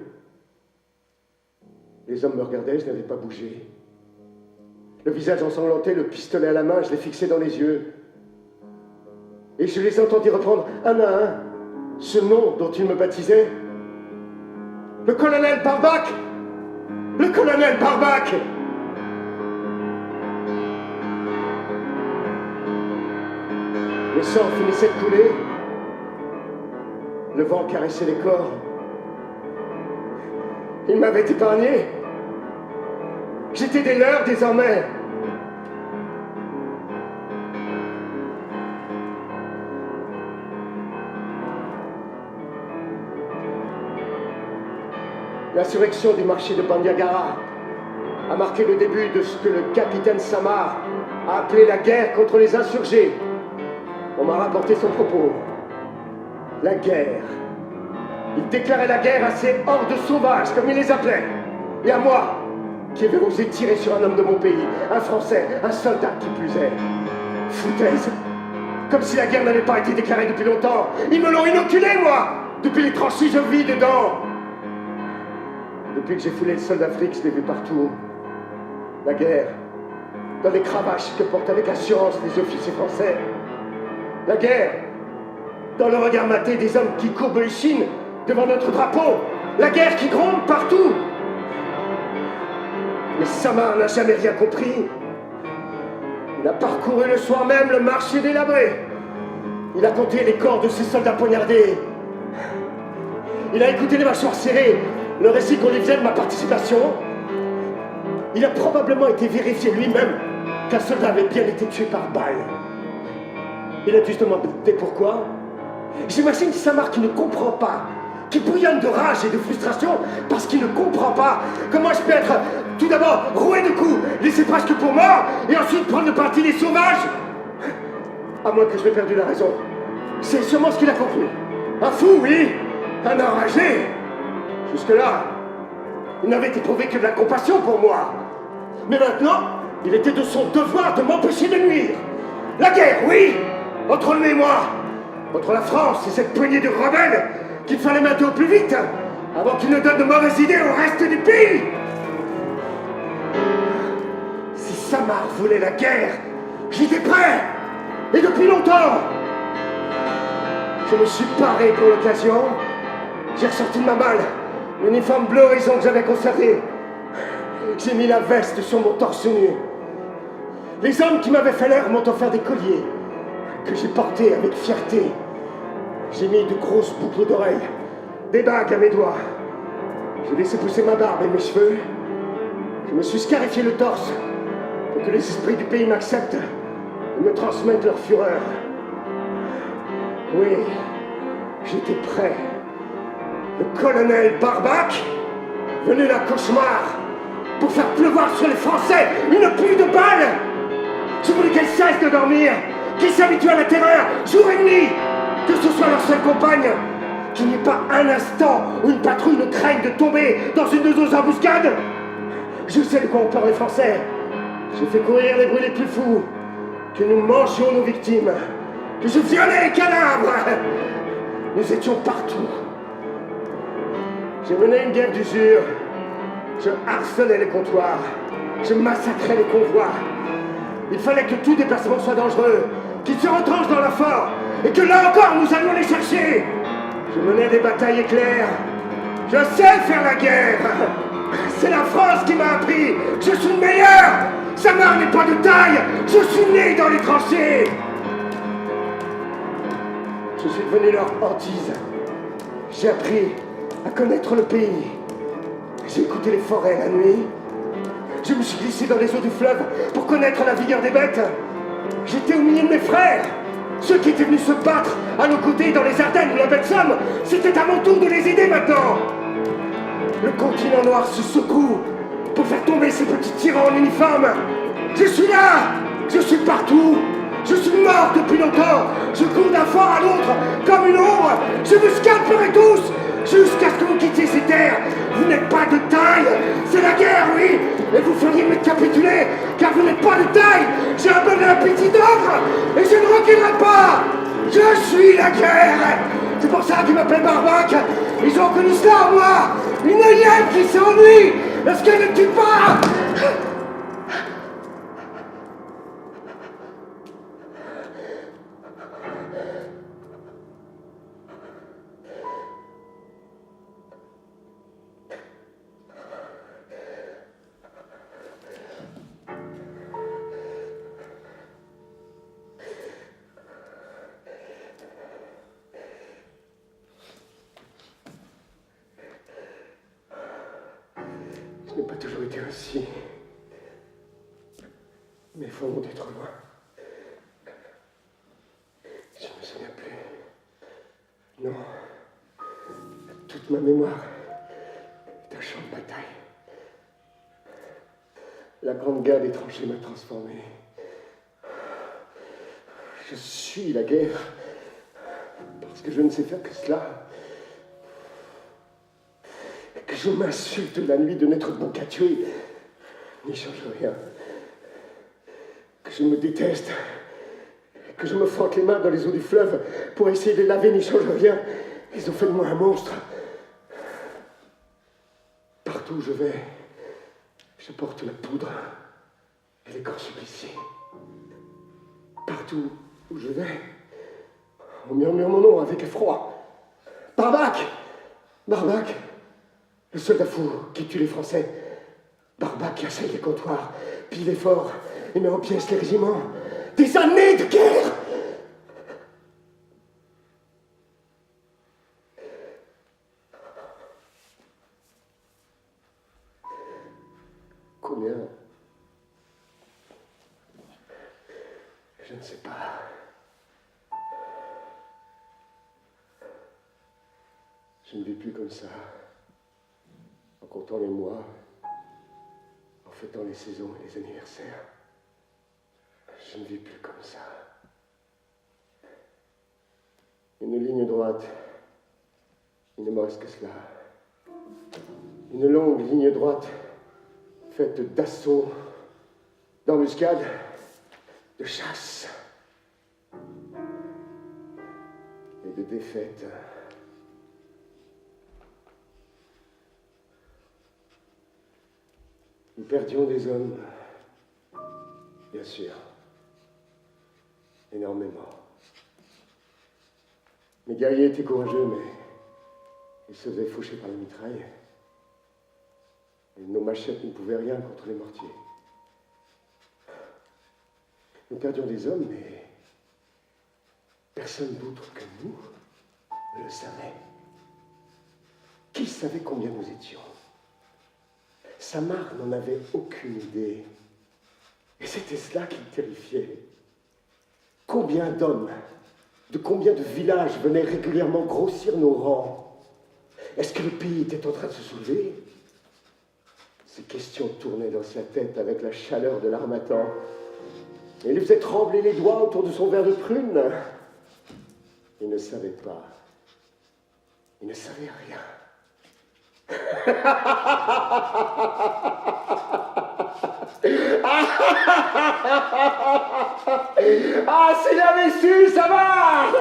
Les hommes me regardaient, je n'avais pas bougé. Le visage ensanglanté, le pistolet à la main, je l'ai fixé dans les yeux. Et je les entendis reprendre un à un ce nom dont ils me baptisaient. Le colonel Barbac! Le colonel Barbac! Le sang finissait de couler. Le vent caressait les corps. Il m'avait épargné. J'étais des leurs désormais. L'insurrection du marché de Bandiagara a marqué le début de ce que le capitaine Samar a appelé la guerre contre les insurgés. On m'a rapporté son propos. La guerre. Il déclarait la guerre à ces hordes sauvages, comme il les appelait. Et à moi, qui avais osé tirer sur un homme de mon pays, un Français, un soldat qui plus est. Foutaise. Comme si la guerre n'avait pas été déclarée depuis longtemps. Ils me l'ont inoculé, moi! Depuis les tranchées, je vis dedans. Depuis que j'ai foulé le sol d'Afrique, je l'ai vu partout. La guerre, dans les cravaches que portent avec assurance les officiers français. La guerre, dans le regard maté des hommes qui courbent les chines devant notre drapeau. La guerre qui gronde partout. Mais Samar n'a jamais rien compris. Il a parcouru le soir même le marché délabré. Il a compté les corps de ses soldats poignardés. Il a écouté les mâchoires serrées, le récit qu'on lui faisait de ma participation. Il a probablement été vérifié lui-même qu'un soldat avait bien été tué par balle. Il a dû se demander pourquoi. J'imagine Samar qui ne comprend pas, qui bouillonne de rage et de frustration parce qu'il ne comprend pas comment je peux être tout d'abord roué de coups, laissé presque pour mort, et ensuite prendre le parti des sauvages. À moins que je n'ai perdu la raison. C'est sûrement ce qu'il a conclu. Un fou, oui, un enragé. Jusque-là, il n'avait éprouvé que de la compassion pour moi. Mais maintenant, il était de son devoir de m'empêcher de nuire. La guerre, oui, entre lui et moi, contre la France et cette poignée de rebelles qu'il fallait mettre au plus vite, avant qu'il ne donne de mauvaises idées au reste du pays. Si Samar voulait la guerre, j'étais prêt, et depuis longtemps. Je me suis paré pour l'occasion. J'ai ressorti de ma malle l'uniforme bleu horizon que j'avais conservé. J'ai mis la veste sur mon torse nu. Les hommes qui m'avaient fait l'heure m'ont offert des colliers que j'ai portés avec fierté. J'ai mis de grosses boucles d'oreilles, des bagues à mes doigts. J'ai laissé pousser ma barbe et mes cheveux. Je me suis scarifié le torse pour que les esprits du pays m'acceptent et me transmettent leur fureur. Oui, j'étais prêt. Le colonel Barbac, venu d'un cauchemar, pour faire pleuvoir sur les Français une pluie de balles. Je voulais qu'elles cessent de dormir, qu'ils s'habituent à la terreur, jour et nuit, que ce soit leur seule compagne, qu'il n'y ait pas un instant où une patrouille ne craigne de tomber dans une de nos embuscades. Je sais de quoi ont peur les Français. J'ai fait courir les bruits les plus fous, que nous mangions nos victimes, que je violais les cadavres. Nous étions partout. J'ai mené une guerre d'usure. Je harcelais les comptoirs. Je massacrais les convois. Il fallait que tout déplacement soit dangereux, qu'ils se retranchent dans la fort, et que là encore nous allions les chercher. Je menais des batailles éclairs. Je sais faire la guerre. C'est la France qui m'a appris. Je suis le meilleur. Samar n'est pas de taille. Je suis né dans les tranchées. Je suis devenu leur hantise. J'ai appris à connaître le pays. J'ai écouté les forêts la nuit. Je me suis glissé dans les eaux du fleuve pour connaître la vigueur des bêtes. J'étais au milieu de mes frères. Ceux qui étaient venus se battre à nos côtés dans les Ardennes ou la belle Somme. C'était à mon tour de les aider maintenant. Le continent noir se secoue pour faire tomber ces petits tyrans en uniforme. Je suis là. Je suis partout. Je suis mort depuis longtemps. Je cours d'un fort à l'autre comme une ombre. Je vous scalperai tous jusqu'à ce que vous quittiez ces terres. Vous n'êtes pas de taille. C'est la guerre, oui. Et vous feriez me capituler car vous n'êtes pas de taille. J'ai un bon appétit d'ogre et je ne reculerai pas. Je suis la guerre. C'est pour ça qu'ils m'appellent Barbac. Ils ont connu cela en moi. Une hyène qui s'ennuie parce qu'elle ne tue pas. Je n'ai pas toujours été ainsi. Mes fois m'ont été trop loin. Je ne me souviens plus. Non. Toute ma mémoire est un champ de bataille. La grande guerre des tranchées m'a transformé. Je suis la guerre parce que je ne sais faire que cela. Que je m'insulte la nuit de n'être bon qu'à tuer n'y change rien. Que je me déteste, que je me frotte les mains dans les eaux du fleuve pour essayer de les laver n'y change rien. Ils ont fait de moi un monstre. Partout où je vais, je porte la poudre et les corps suppliciés. Partout où je vais, on murmure mon nom avec effroi. Barbac! Barbac! Le soldat fou qui tue les Français. Barbac qui assaille les comptoirs, pille les forts et met en pièces les régiments. Des années de guerre! Combien? Je ne sais pas. Je ne vis plus comme ça. En comptant les mois, en fêtant les saisons et les anniversaires. Je ne vis plus comme ça. Une ligne droite. Il ne me reste que cela. Une longue ligne droite, faite d'assauts, d'embuscades, de chasse et de défaites. Nous perdions des hommes, bien sûr, énormément. Mes guerriers étaient courageux, mais ils se faisaient faucher par la mitraille. Et nos machettes ne pouvaient rien contre les mortiers. Nous perdions des hommes, mais personne d'autre que nous ne le savait. Qui savait combien nous étions? Samar n'en avait aucune idée. Et c'était cela qui le terrifiait. Combien d'hommes, de combien de villages venaient régulièrement grossir nos rangs? Est-ce que le pays était en train de se soulever? Ces questions tournaient dans sa tête avec la chaleur de l'harmattan. Et il lui faisait trembler les doigts autour de son verre de prune. Il ne savait pas. Il ne savait rien. Ah, s'il avait su, ça va!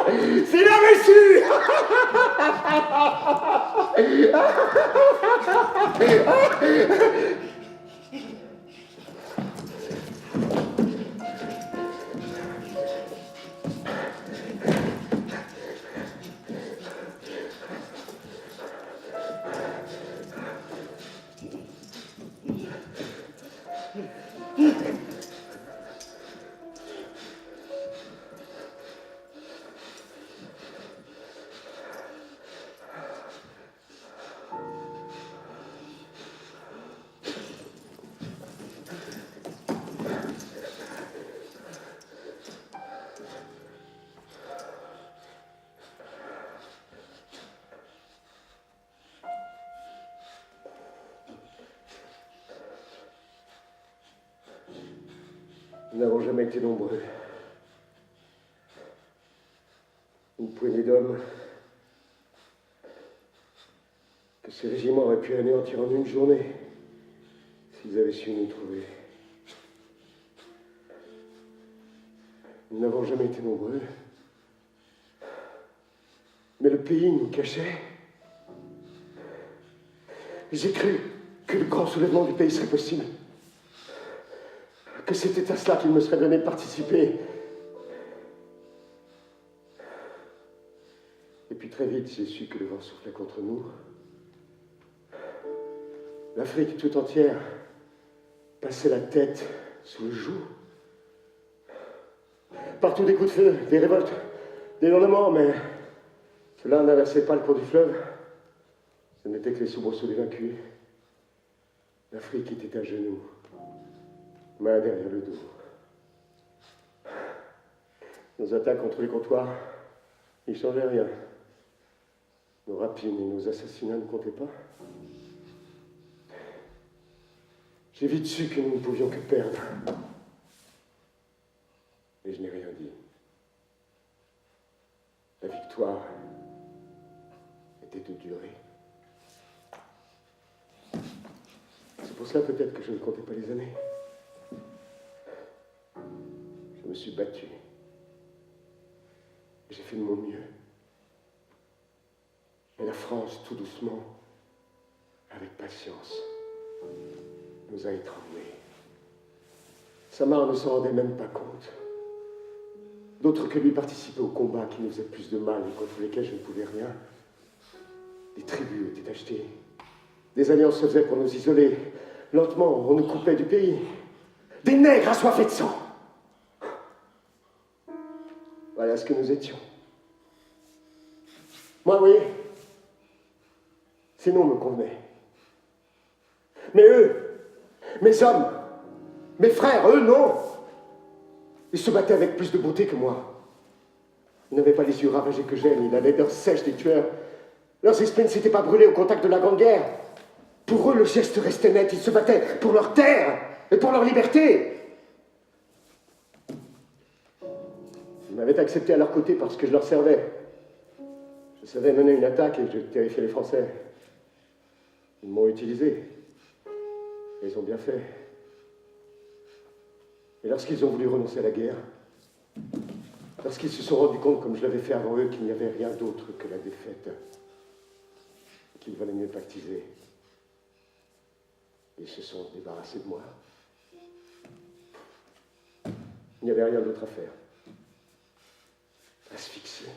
S'il avait su! Nous n'avons jamais été nombreux. Une poignée d'hommes que ces régiments auraient pu anéantir en une journée s'ils avaient su nous trouver. Nous n'avons jamais été nombreux. Mais le pays nous cachait. J'ai cru que le grand soulèvement du pays serait possible. Que c'était à cela qu'il me serait donné de participer. Et puis très vite, j'ai su que le vent soufflait contre nous. L'Afrique tout entière passait la tête sous le joug. Partout des coups de feu, des révoltes, des hurlements, mais cela n'inversait pas le cours du fleuve. Ce n'était que les soubresauts des vaincus. L'Afrique était à genoux, main derrière le dos. Nos attaques contre les comptoirs n'y changeaient rien. Nos rapines et nos assassinats ne comptaient pas. J'ai vite su que nous ne pouvions que perdre. Mais je n'ai rien dit. La victoire était de durée. C'est pour cela peut-être que je ne comptais pas les années. Je me suis battu. J'ai fait de mon mieux. France, tout doucement, avec patience, nous a étranglés. Samar ne s'en rendait même pas compte. D'autres que lui participaient au combat qui nous faisait plus de mal et contre lesquels je ne pouvais rien. Des tribus étaient achetées. Des alliances se faisaient pour nous isoler. Lentement, on nous coupait du pays. Des nègres assoiffés de sang. Voilà ce que nous étions. Moi, oui, ces noms me convenaient. Mais eux, mes hommes, mes frères, eux, non. Ils se battaient avec plus de beauté que moi. Ils n'avaient pas les yeux ravagés que j'ai, ni la laideur sèche des tueurs. Leurs esprits ne s'étaient pas brûlés au contact de la Grande Guerre. Pour eux, le geste restait net. Ils se battaient pour leur terre et pour leur liberté. Ils m'avaient accepté à leur côté parce que je leur servais. Je savais mener une attaque et je terrifiais les Français. Ils m'ont utilisé. Et ils ont bien fait. Et lorsqu'ils ont voulu renoncer à la guerre, lorsqu'ils se sont rendus compte, comme je l'avais fait avant eux, qu'il n'y avait rien d'autre que la défaite, qu'il valait mieux pactiser, ils se sont débarrassés de moi. Il n'y avait rien d'autre à faire. Asphyxiés.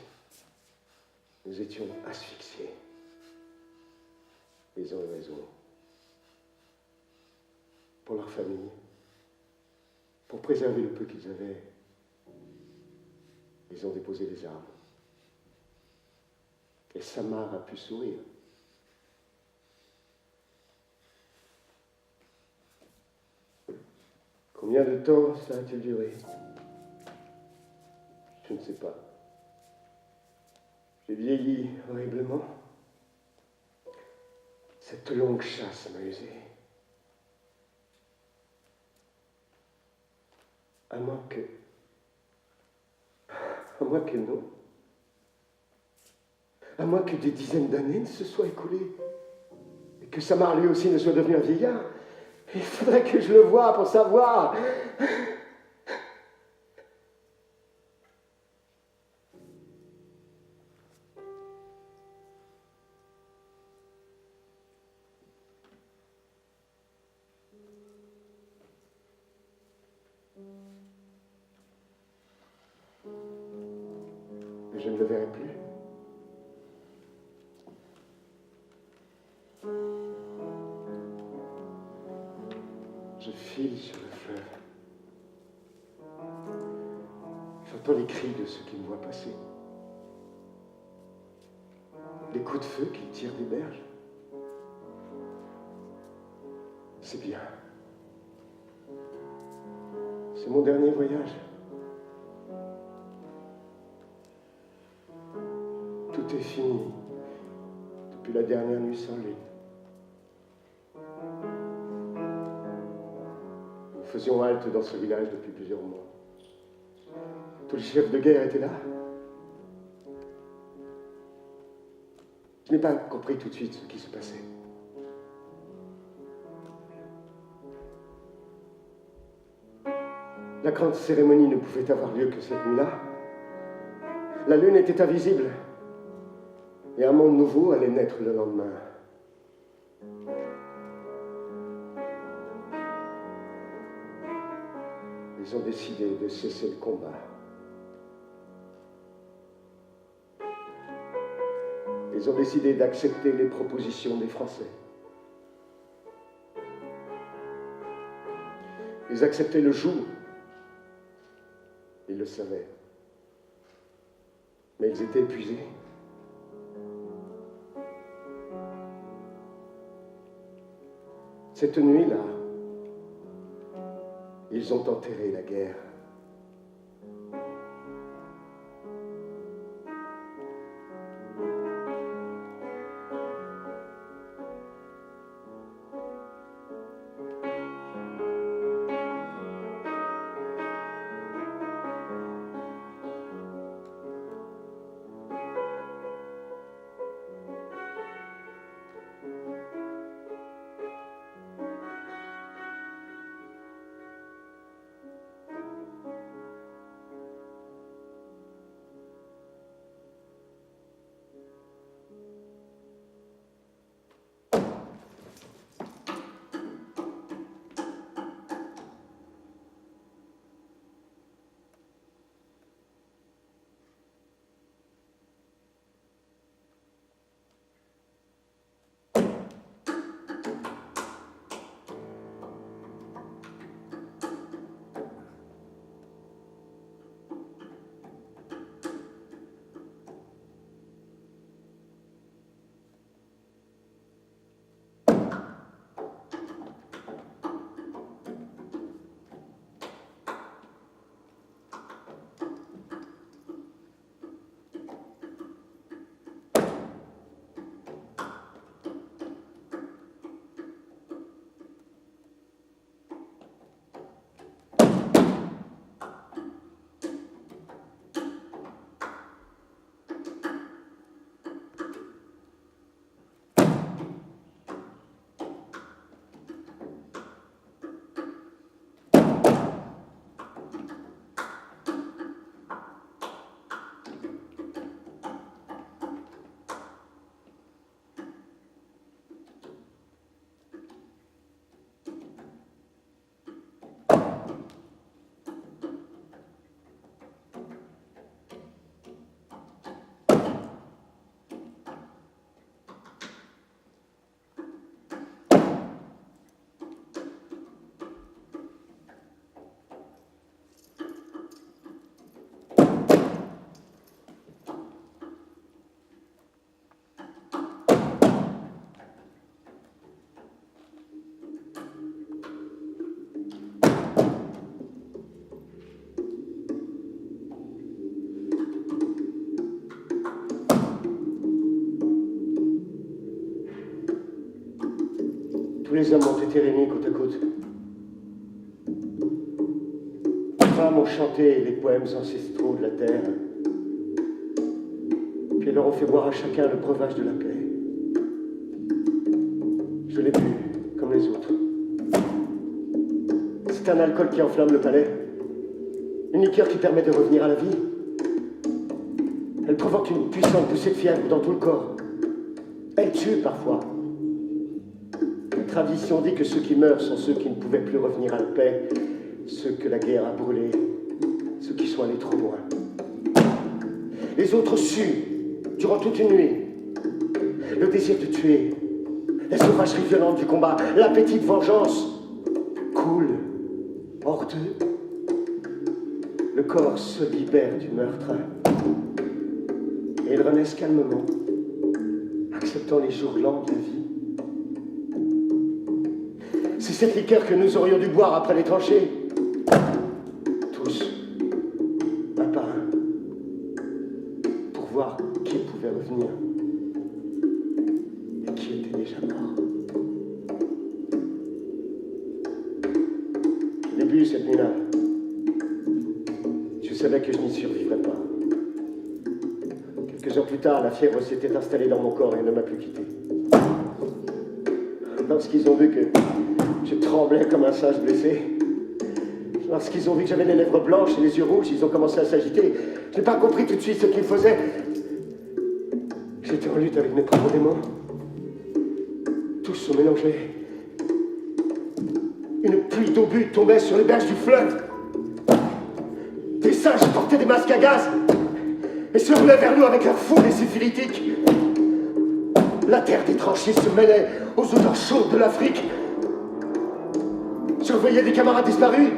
Nous étions asphyxiés. Ils ont eu raison. Pour leur famille, pour préserver le peu qu'ils avaient, ils ont déposé les armes. Et Samar a pu sourire. Combien de temps ça a-t-il duré? Je ne sais pas. J'ai vieilli horriblement. Cette longue chasse m'a usé. À moins que non. À moins que des dizaines d'années ne se soient écoulées. Et que Samar lui aussi ne soit devenu un vieillard. Il faudrait que je le voie pour savoir. Mais je ne le verrai plus. Je file sur le fleuve. J'entends les cris de ceux qui me voient passer. Les coups de feu qu'ils tirent des berges. C'est bien. C'est mon dernier voyage. Tout est fini depuis la dernière nuit sans lune. Nous faisions halte dans ce village depuis plusieurs mois. Tous les chefs de guerre étaient là. Je n'ai pas compris tout de suite ce qui se passait. La grande cérémonie ne pouvait avoir lieu que cette nuit-là. La lune était invisible. Et un monde nouveau allait naître le lendemain. Ils ont décidé de cesser le combat. Ils ont décidé d'accepter les propositions des Français. Ils acceptaient le joug. Ils le savaient. Mais ils étaient épuisés. Cette nuit-là, ils ont enterré la guerre. les hommes ont été réunis côte à côte. Les femmes ont chanté les poèmes ancestraux de la terre. Puis elles leur ont fait boire à chacun le breuvage de la paix. Je l'ai bu, comme les autres. C'est un alcool qui enflamme le palais. Une liqueur qui permet de revenir à la vie. Elle provoque une puissante poussée de fièvre dans tout le corps. Elle tue parfois. La tradition dit que ceux qui meurent sont ceux qui ne pouvaient plus revenir à la paix, ceux que la guerre a brûlés, ceux qui sont allés trop loin. Les autres suent durant toute une nuit. Le désir de tuer, la sauvagerie violente du combat, l'appétit de vengeance coule hors d'eux. Le corps se libère du meurtre et ils renaissent calmement, acceptant les jours lents de la vie. C'est cette liqueur que nous aurions dû boire après les tranchées. Tous, un par un, pour voir qui pouvait revenir et qui était déjà mort. Au début, cette nuit-là, je savais que je n'y survivrais pas. Quelques heures plus tard, la fièvre s'était installée dans mon corps et ne m'a plus quitté. Lorsqu'ils ont vu que je tremblais comme un singe blessé, lorsqu'ils ont vu que j'avais les lèvres blanches et les yeux rouges, ils ont commencé à s'agiter. Je n'ai pas compris tout de suite ce qu'ils faisaient. J'étais en lutte avec mes propres démons. Tous se mélangeaient. Une pluie d'obus tombait sur les berges du fleuve. Des singes portaient des masques à gaz et se roulaient vers nous avec leur foule et syphilitique. La terre des tranchées se mêlait aux odeurs chaudes de l'Afrique. Je voyais des camarades disparus.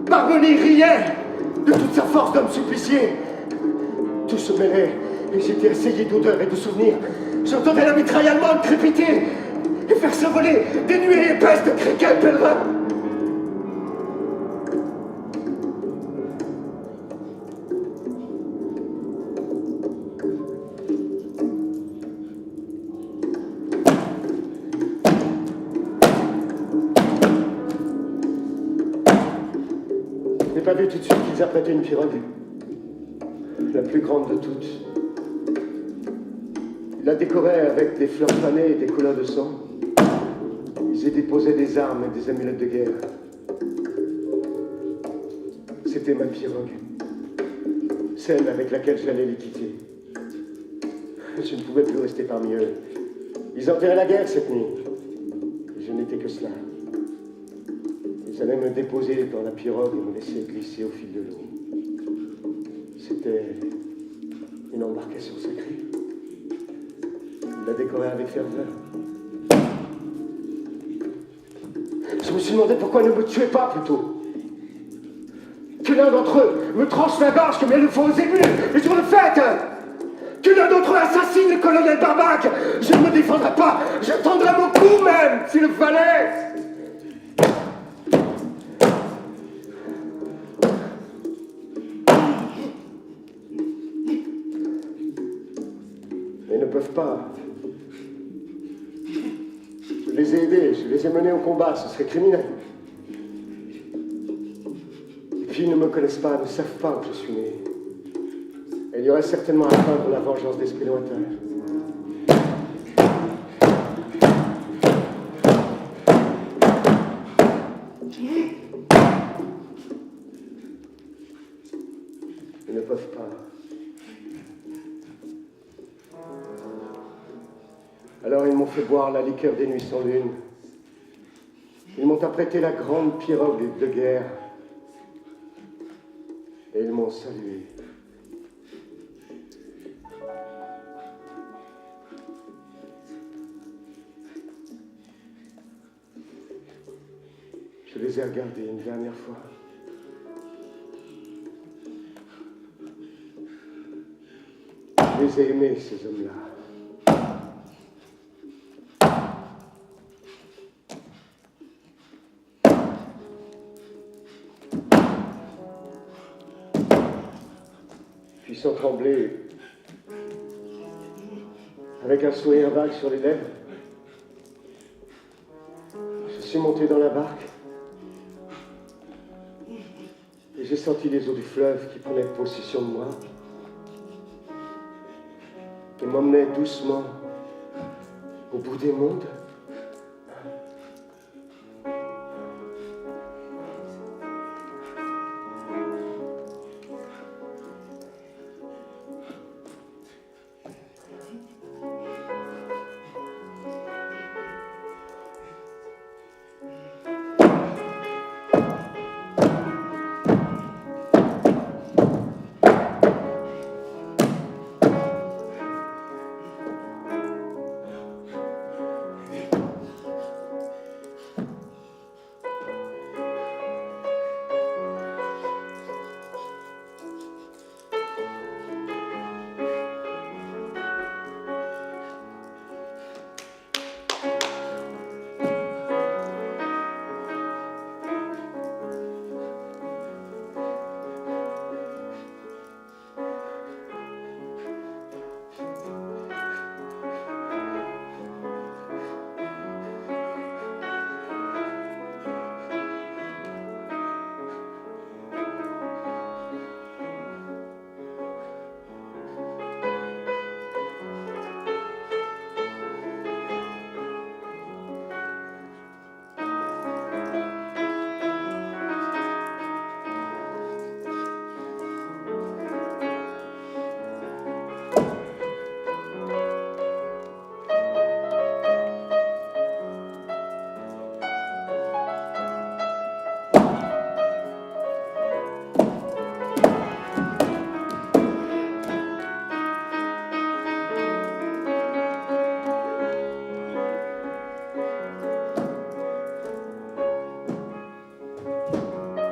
Barboni riait de toute sa force d'homme supplicié. Tout se mêlait et j'étais assailli d'odeurs et de souvenirs. J'entendais la mitraille allemande crépiter et faire s'envoler des nuées épaisses de criquets pèlerins. Je n'ai pas vu tout de suite qu'ils apprêtaient une pirogue, la plus grande de toutes. Ils la décoraient avec des fleurs fanées et des couleurs de sang. Ils y déposaient des armes et des amulettes de guerre. C'était ma pirogue, celle avec laquelle j'allais les quitter. Je ne pouvais plus rester parmi eux. Ils enterraient la guerre cette nuit. Je n'étais que cela. Ils allaient me déposer dans la pirogue et me laisser glisser au fil de l'eau. C'était une embarcation sacrée. Ils la décoraient avec ferveur. Je me suis demandé pourquoi ils ne me tuaient pas plutôt. Que l'un d'entre eux me tranche la gorge comme ils le font aux émus les jours de fête. Que l'un d'entre eux assassine le colonel Barbac. Je ne me défendrai pas. Je tendrai mon cou même s'il le fallait. Ils ne peuvent pas. Je les ai aidés, je les ai menés au combat, ce serait criminel. Et puis ils ne me connaissent pas, ne savent pas où je suis né. Et il y aurait certainement à craindre la vengeance d'esprits lointains. Ils ne peuvent pas. Alors ils m'ont fait boire la liqueur des nuits sans lune. Ils m'ont apprêté la grande pirogue de guerre. Et ils m'ont salué. Je les ai regardés une dernière fois. Je les ai aimés, ces hommes-là. Puis sans trembler, avec un sourire vague sur les lèvres, suis monté dans la barque et j'ai senti les eaux du fleuve qui prenaient possession de moi et m'emmenaient doucement au bout des mondes.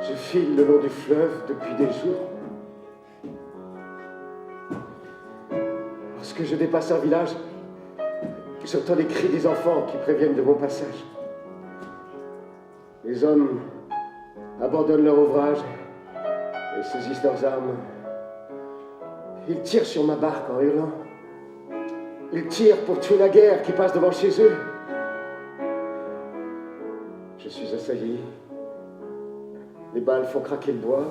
Je file le long du fleuve depuis des jours. Lorsque je dépasse un village, j'entends les cris des enfants qui préviennent de mon passage. Les hommes abandonnent leur ouvrage et saisissent leurs armes. Ils tirent sur ma barque en hurlant. Ils tirent pour tuer la guerre qui passe devant chez eux. Je suis assailli. Les balles font craquer le bois.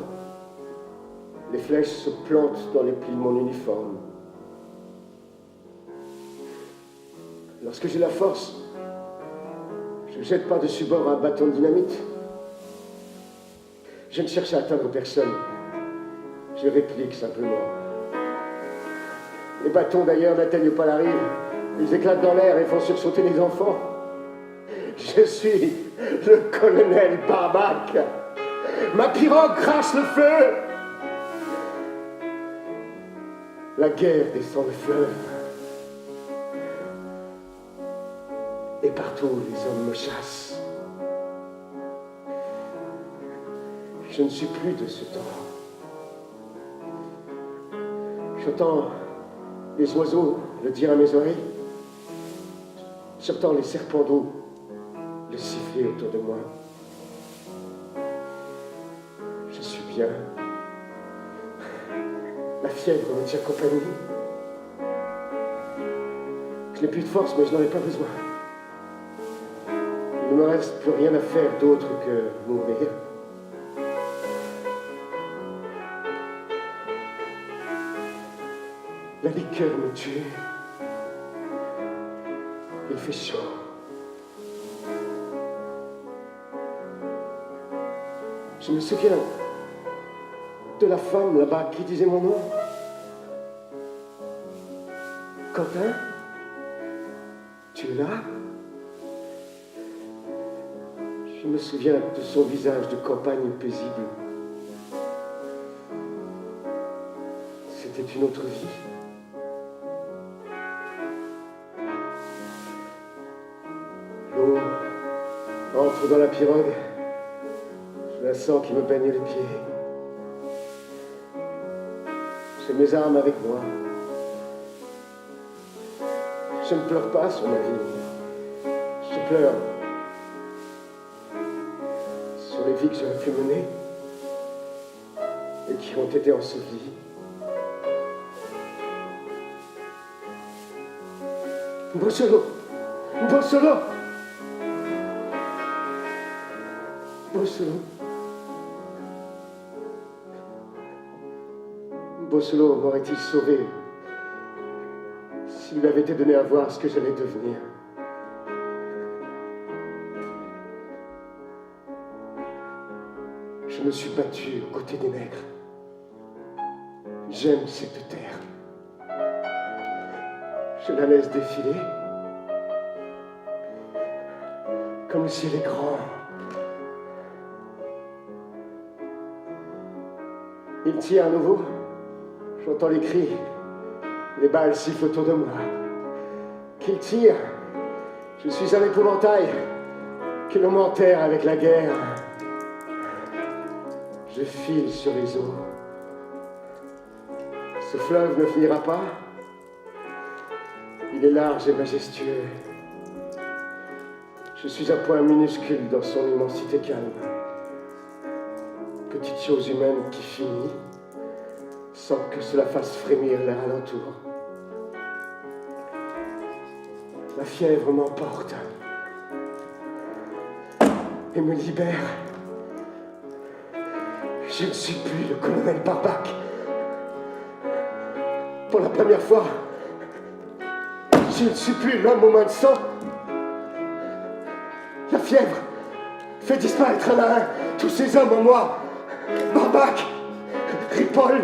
Les flèches se plantent dans les plis de mon uniforme. Lorsque j'ai la force, je jette par-dessus bord un bâton de dynamite. Je ne cherche à atteindre personne. Je réplique simplement. Les bâtons d'ailleurs n'atteignent pas la rive. Ils éclatent dans l'air et font sursauter les enfants. Je suis le colonel Barbac. Ma pirogue crache le feu. La guerre descend le fleuve. Et partout, les hommes me chassent. Je ne suis plus de ce temps. J'entends les oiseaux le dire à mes oreilles. J'entends les serpents d'eau le siffler autour de moi. Je suis bien. La fièvre me tient compagnie. Je n'ai plus de force, mais je n'en ai pas besoin. Il ne me reste plus rien à faire d'autre que mourir. La liqueur me tue. Il fait chaud. Je me souviens de la femme là-bas qui disait mon nom. Quentin, tu es là? Je me souviens de son visage de campagne paisible. C'était une autre vie. L'eau entre dans la pirogue. Je la sens qui me baigne les pieds. J'ai mes armes avec moi. Je ne pleure pas sur ma vie. Je pleure sur les vies que j'aurais pu mener et qui ont été ensevelies. Bossolo! Bossolo! Bossulo. Bossulo m'aurait-il sauvé s'il lui avait été donné à voir ce que j'allais devenir? Je me suis battu aux côtés des nègres. J'aime cette terre. Je la laisse défiler. Comme le ciel est grand. Il tire à nouveau. J'entends les cris. Les balles sifflent autour de moi. Qu'il tire. Je suis un épouvantail que l'on m'enterre avec la guerre. Je file sur les eaux. Ce fleuve ne finira pas. Il est large et majestueux. Je suis un point minuscule dans son immensité calme. Petite chose humaine qui finit, sans que cela fasse frémir l'air alentour. La fièvre m'emporte et me libère. Je ne suis plus le colonel Barbac. Pour la première fois, je ne suis plus l'homme aux mains de sang. La fièvre fait disparaître un à un tous ces hommes en moi. Barbac, Ripoll,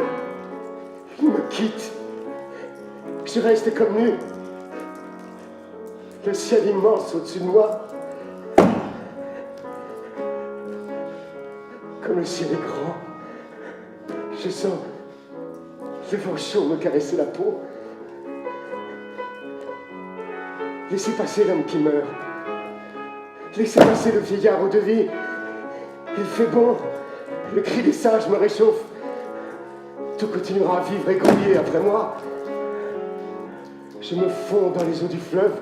ils me quittent. Je reste comme nu. Le ciel immense au-dessus de moi. Comme le ciel est grand, je sens le vent chaud me caresser la peau. Laissez passer l'homme qui meurt. Laissez passer le vieillard eau de vie. Il fait bon. Le cri des singes me réchauffe. Tout continuera à vivre et grouiller après moi. Je me fonds dans les eaux du fleuve.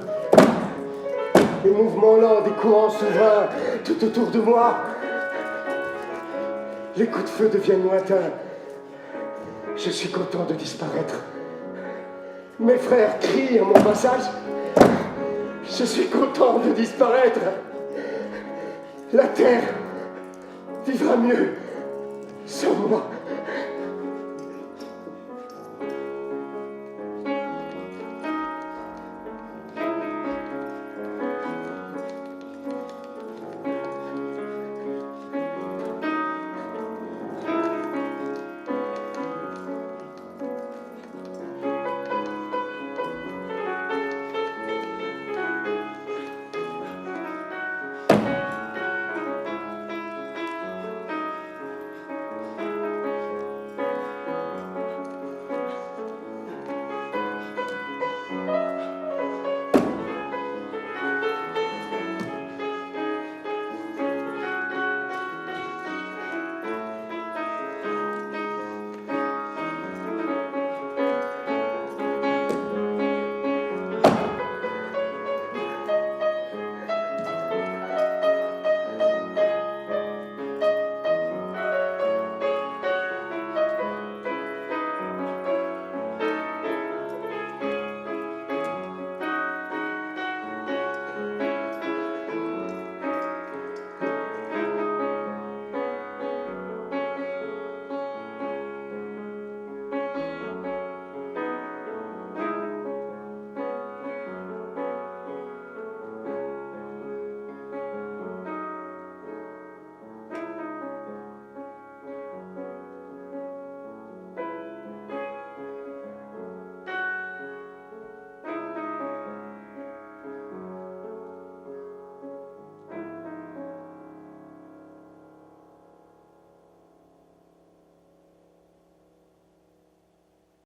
Les mouvements lents des courants souverains tout autour de moi. Les coups de feu deviennent lointains. Je suis content de disparaître. Mes frères crient à mon passage. Je suis content de disparaître. La terre vivra mieux sans moi.